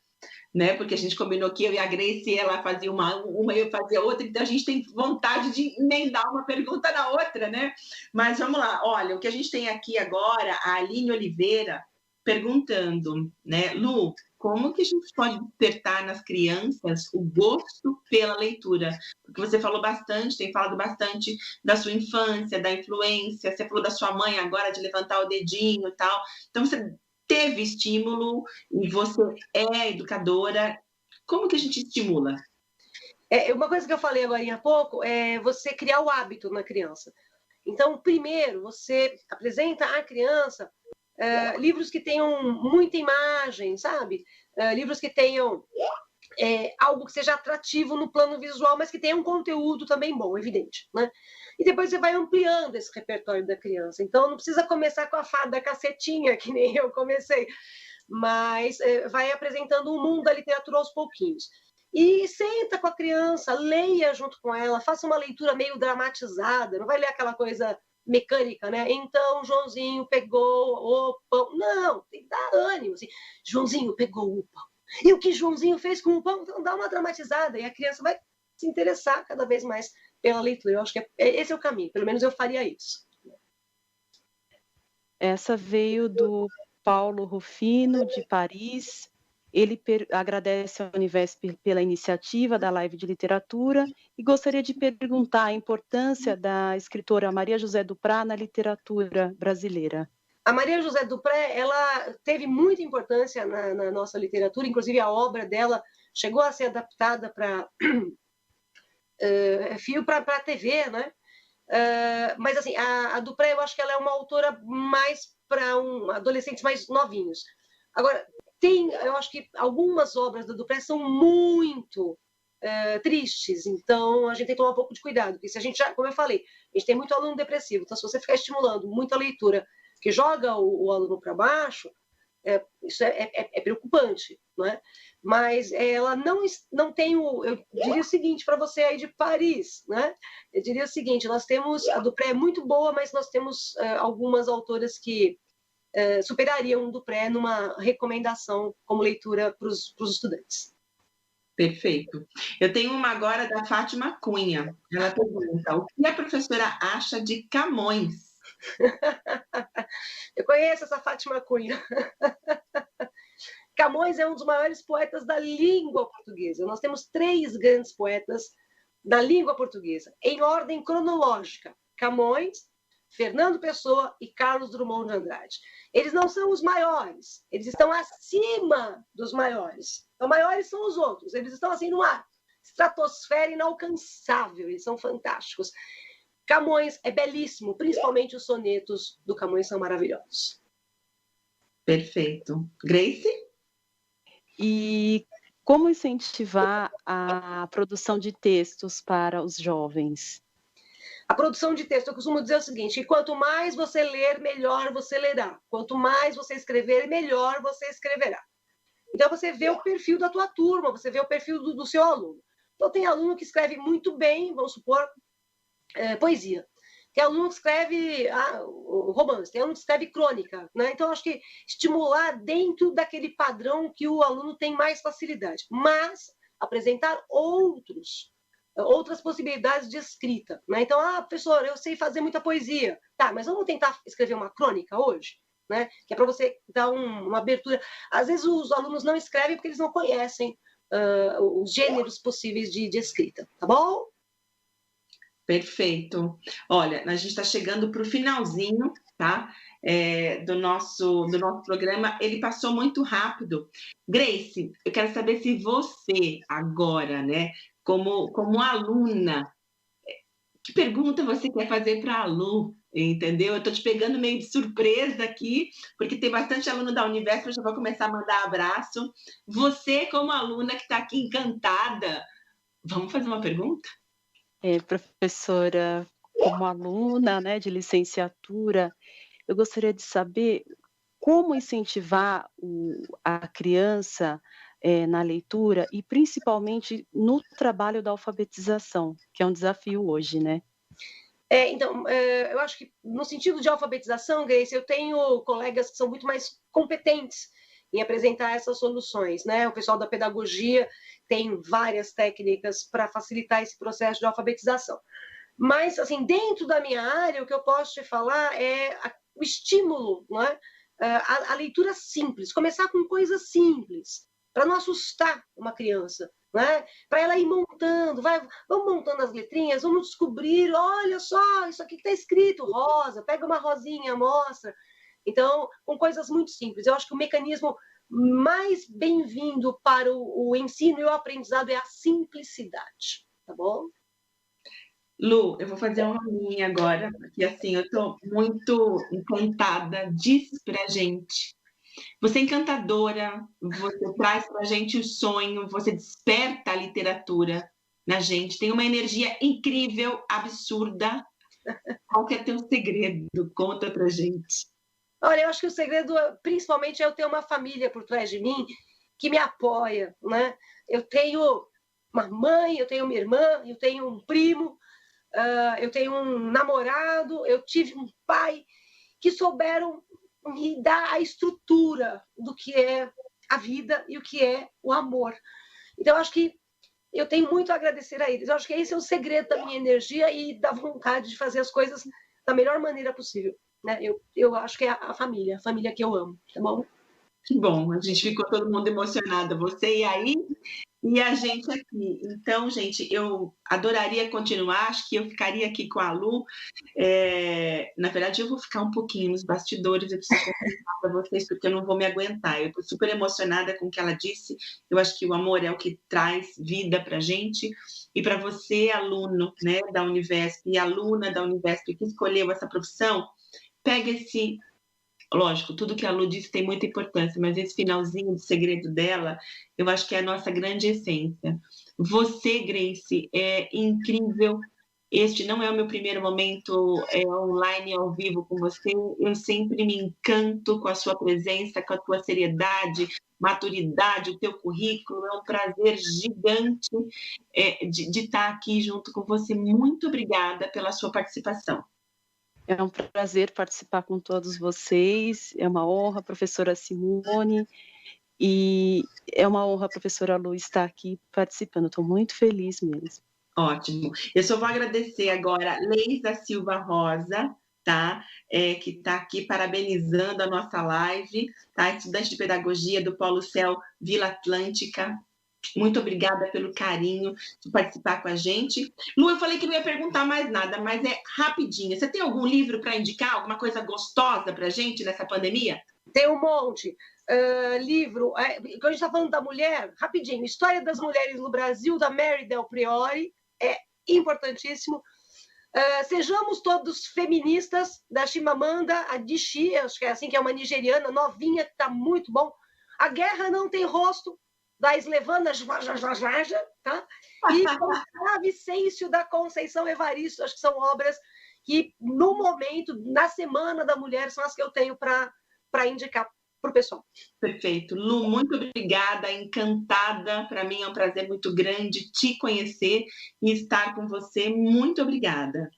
né? Porque a gente combinou que eu e a Grace, ela fazia uma e eu fazia outra, então a gente tem vontade de emendar uma pergunta na outra, né? Mas vamos lá, olha, o que a gente tem aqui agora, a Aline Oliveira perguntando, né, Lu, como que a gente pode despertar nas crianças o gosto pela leitura? Porque você falou bastante, tem falado bastante da sua infância, da influência, você falou da sua mãe agora de levantar o dedinho e tal, então você teve estímulo e você é educadora, como que a gente estimula? Uma coisa que eu falei agora há pouco é você criar o hábito na criança. Então, primeiro, você apresenta à criança livros que tenham muita imagem, sabe? Livros que tenham algo que seja atrativo no plano visual, mas que tenha um conteúdo também bom, evidente, né? E depois você vai ampliando esse repertório da criança. Então, não precisa começar com a fada cacetinha, que nem eu comecei, mas vai apresentando o mundo da literatura aos pouquinhos. E senta com a criança, leia junto com ela, faça uma leitura meio dramatizada, não vai ler aquela coisa mecânica, né? Então, Joãozinho pegou o pão. Não, tem que dar ânimo, assim. Joãozinho pegou o pão. E o que Joãozinho fez com o pão? Então, dá uma dramatizada e a criança vai se interessar cada vez mais pela leitura. Eu acho que esse é o caminho, pelo menos eu faria isso. Essa veio do Paulo Rufino, de Paris. Ele agradece à Univesp pela iniciativa da live de literatura e gostaria de perguntar a importância da escritora Maria José Duprá na literatura brasileira. A Maria José Dupré, ela teve muita importância na nossa literatura, inclusive a obra dela chegou a ser adaptada para fio para TV, né? Mas assim, a Dupré, eu acho que ela é uma autora mais para adolescentes mais novinhos. Agora, eu acho que algumas obras da Dupré são muito tristes, então a gente tem que tomar um pouco de cuidado, porque se a gente já, como eu falei, a gente tem muito aluno depressivo, então se você ficar estimulando muita leitura que joga o aluno para baixo, isso é preocupante, não é? Mas ela não tem eu diria o seguinte para você aí de Paris, né? Eu diria o seguinte, nós temos, a Dupré é muito boa, mas nós temos algumas autoras que superariam o Dupré numa recomendação como leitura para os estudantes. Perfeito. Eu tenho uma agora da Fátima Cunha. Ela pergunta, o que a professora acha de Camões? Eu conheço essa Fátima Cunha. Camões é um dos maiores poetas da língua portuguesa. Nós temos 3 grandes poetas na língua portuguesa, em ordem cronológica. Camões, Fernando Pessoa e Carlos Drummond de Andrade. Eles não são os maiores, eles estão acima dos maiores. Então, maiores são os outros, eles estão assim numa estratosfera inalcançável, eles são fantásticos. Camões é belíssimo, principalmente os sonetos do Camões são maravilhosos. Perfeito. Grace? E como incentivar a produção de textos para os jovens? A produção de texto, eu costumo dizer o seguinte, que quanto mais você ler, melhor você lerá. Quanto mais você escrever, melhor você escreverá. Então, você vê o perfil da tua turma, você vê o perfil do seu aluno. Então, tem aluno que escreve muito bem, vamos supor, poesia. Tem aluno que escreve romance, tem aluno que escreve crônica. Né? Então, acho que estimular dentro daquele padrão que o aluno tem mais facilidade. Mas apresentar outras possibilidades de escrita. Né? Então, professor, eu sei fazer muita poesia. Tá, mas vamos tentar escrever uma crônica hoje? Né? Que é para você dar uma abertura. Às vezes, os alunos não escrevem porque eles não conhecem os gêneros possíveis de escrita. Tá bom? Perfeito. Olha, a gente está chegando para o finalzinho, tá? Do nosso programa. Ele passou muito rápido. Grace, eu quero saber se você agora, né, como aluna, que pergunta você quer fazer para a Lu, entendeu? Eu estou te pegando meio de surpresa aqui, porque tem bastante aluno da Univesp, eu já vou começar a mandar abraço. Você, como aluna que está aqui encantada, vamos fazer uma pergunta? Professora, como aluna, né, de licenciatura, eu gostaria de saber como incentivar a criança na leitura e principalmente no trabalho da alfabetização, que é um desafio hoje, né? Então, eu acho que no sentido de alfabetização, Grace, eu tenho colegas que são muito mais competentes em apresentar essas soluções, né? O pessoal da pedagogia tem várias técnicas para facilitar esse processo de alfabetização. Mas, assim, dentro da minha área, o que eu posso te falar é o estímulo, não é? A leitura simples, começar com coisas simples, para não assustar uma criança, né? Para ela ir montando, vamos montando as letrinhas, vamos descobrir, olha só, isso aqui que está escrito, rosa, pega uma rosinha, mostra. Então, com coisas muito simples. Eu acho que o mecanismo mais bem-vindo para o ensino e o aprendizado é a simplicidade, tá bom? Lu, eu vou fazer uma linha agora, porque assim, eu estou muito encantada. Diz pra gente. Você é encantadora, você traz pra gente o sonho, você desperta a literatura na gente, tem uma energia incrível, absurda. Qual que é teu segredo? Conta pra gente. Olha, eu acho que o segredo, principalmente, é eu ter uma família por trás de mim que me apoia, né? Eu tenho uma mãe, eu tenho uma irmã, eu tenho um primo, eu tenho um namorado, eu tive um pai que souberam me dar a estrutura do que é a vida e o que é o amor. Então, eu acho que eu tenho muito a agradecer a eles. Eu acho que esse é o segredo da minha energia e da vontade de fazer as coisas da melhor maneira possível. Né? Eu acho que é a família que eu amo, tá bom? Que bom, a gente ficou todo mundo emocionada, você e aí, e a gente aqui. Então, gente, eu adoraria continuar, acho que eu ficaria aqui com a Lu. Na verdade, eu vou ficar um pouquinho nos bastidores, eu preciso contar para vocês, porque eu não vou me aguentar. Eu estou super emocionada com o que ela disse, eu acho que o amor é o que traz vida para a gente. E para você, aluno, né, da Univesp, e aluna da Univesp que escolheu essa profissão, pega esse... Lógico, tudo que a Lu disse tem muita importância, mas esse finalzinho do segredo dela, eu acho que é a nossa grande essência. Você, Grace, é incrível. Este não é o meu primeiro momento online, ao vivo com você. Eu sempre me encanto com a sua presença, com a tua seriedade, maturidade, o teu currículo. É um prazer gigante de estar aqui junto com você. Muito obrigada pela sua participação. É um prazer participar com todos vocês, é uma honra, professora Simone, e é uma honra, professora Lu, estar aqui participando. Estou muito feliz mesmo. Ótimo. Eu só vou agradecer agora a Leisa Silva Rosa, tá? Que está aqui parabenizando a nossa live, tá? Estudante de Pedagogia do Polo Céu Vila Atlântica. Muito obrigada pelo carinho de participar com a gente. Lu, eu falei que não ia perguntar mais nada, mas é rapidinho. Você tem algum livro para indicar? Alguma coisa gostosa para a gente nessa pandemia? Tem um monte. Livro, quando a gente está falando da mulher, rapidinho, História das Mulheres no Brasil, da Mary Del Priore, é importantíssimo. Sejamos Todos Feministas, da Chimamanda Adichie, acho que é assim, que é uma nigeriana novinha, que está muito bom. A Guerra Não Tem Rosto, da Slevana Jvajajaja, tá? E a Vicêncio da Conceição Evaristo, acho que são obras que, no momento, na Semana da Mulher, são as que eu tenho para indicar para o pessoal. Perfeito. Lu, muito obrigada, encantada. Para mim é um prazer muito grande te conhecer e estar com você. Muito obrigada.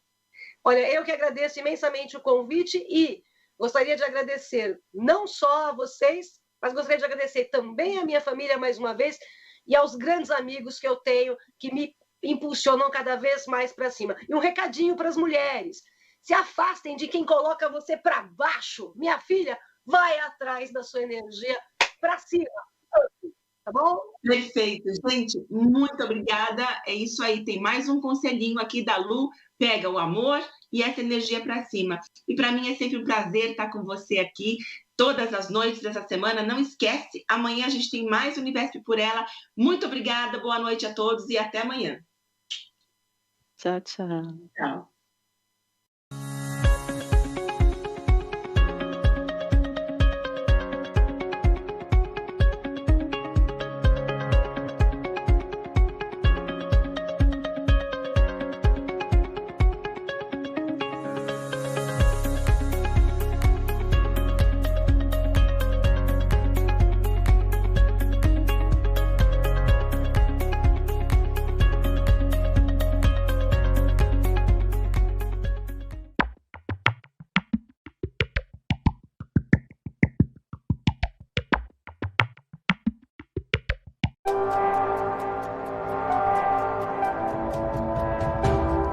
Olha, eu que agradeço imensamente o convite e gostaria de agradecer não só a vocês, mas gostaria de agradecer também a minha família mais uma vez e aos grandes amigos que eu tenho que me impulsionam cada vez mais para cima. E um recadinho para as mulheres: se afastem de quem coloca você para baixo. Minha filha, vai atrás da sua energia para cima. Tá bom? Perfeito, gente. Muito obrigada. É isso aí. Tem mais um conselhinho aqui da Lu. Pega o amor e essa energia para cima. E para mim é sempre um prazer estar com você aqui todas as noites dessa semana. Não esquece, amanhã a gente tem mais Univesp por Ela. Muito obrigada, boa noite a todos e até amanhã. Tchau, tchau. Tchau.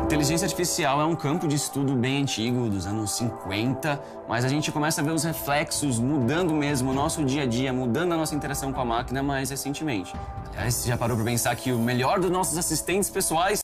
Inteligência artificial é um campo de estudo bem antigo, dos anos 50, mas a gente começa a ver os reflexos mudando mesmo o nosso dia a dia, mudando a nossa interação com a máquina mais recentemente. Aliás, você já parou para pensar que o melhor dos nossos assistentes pessoais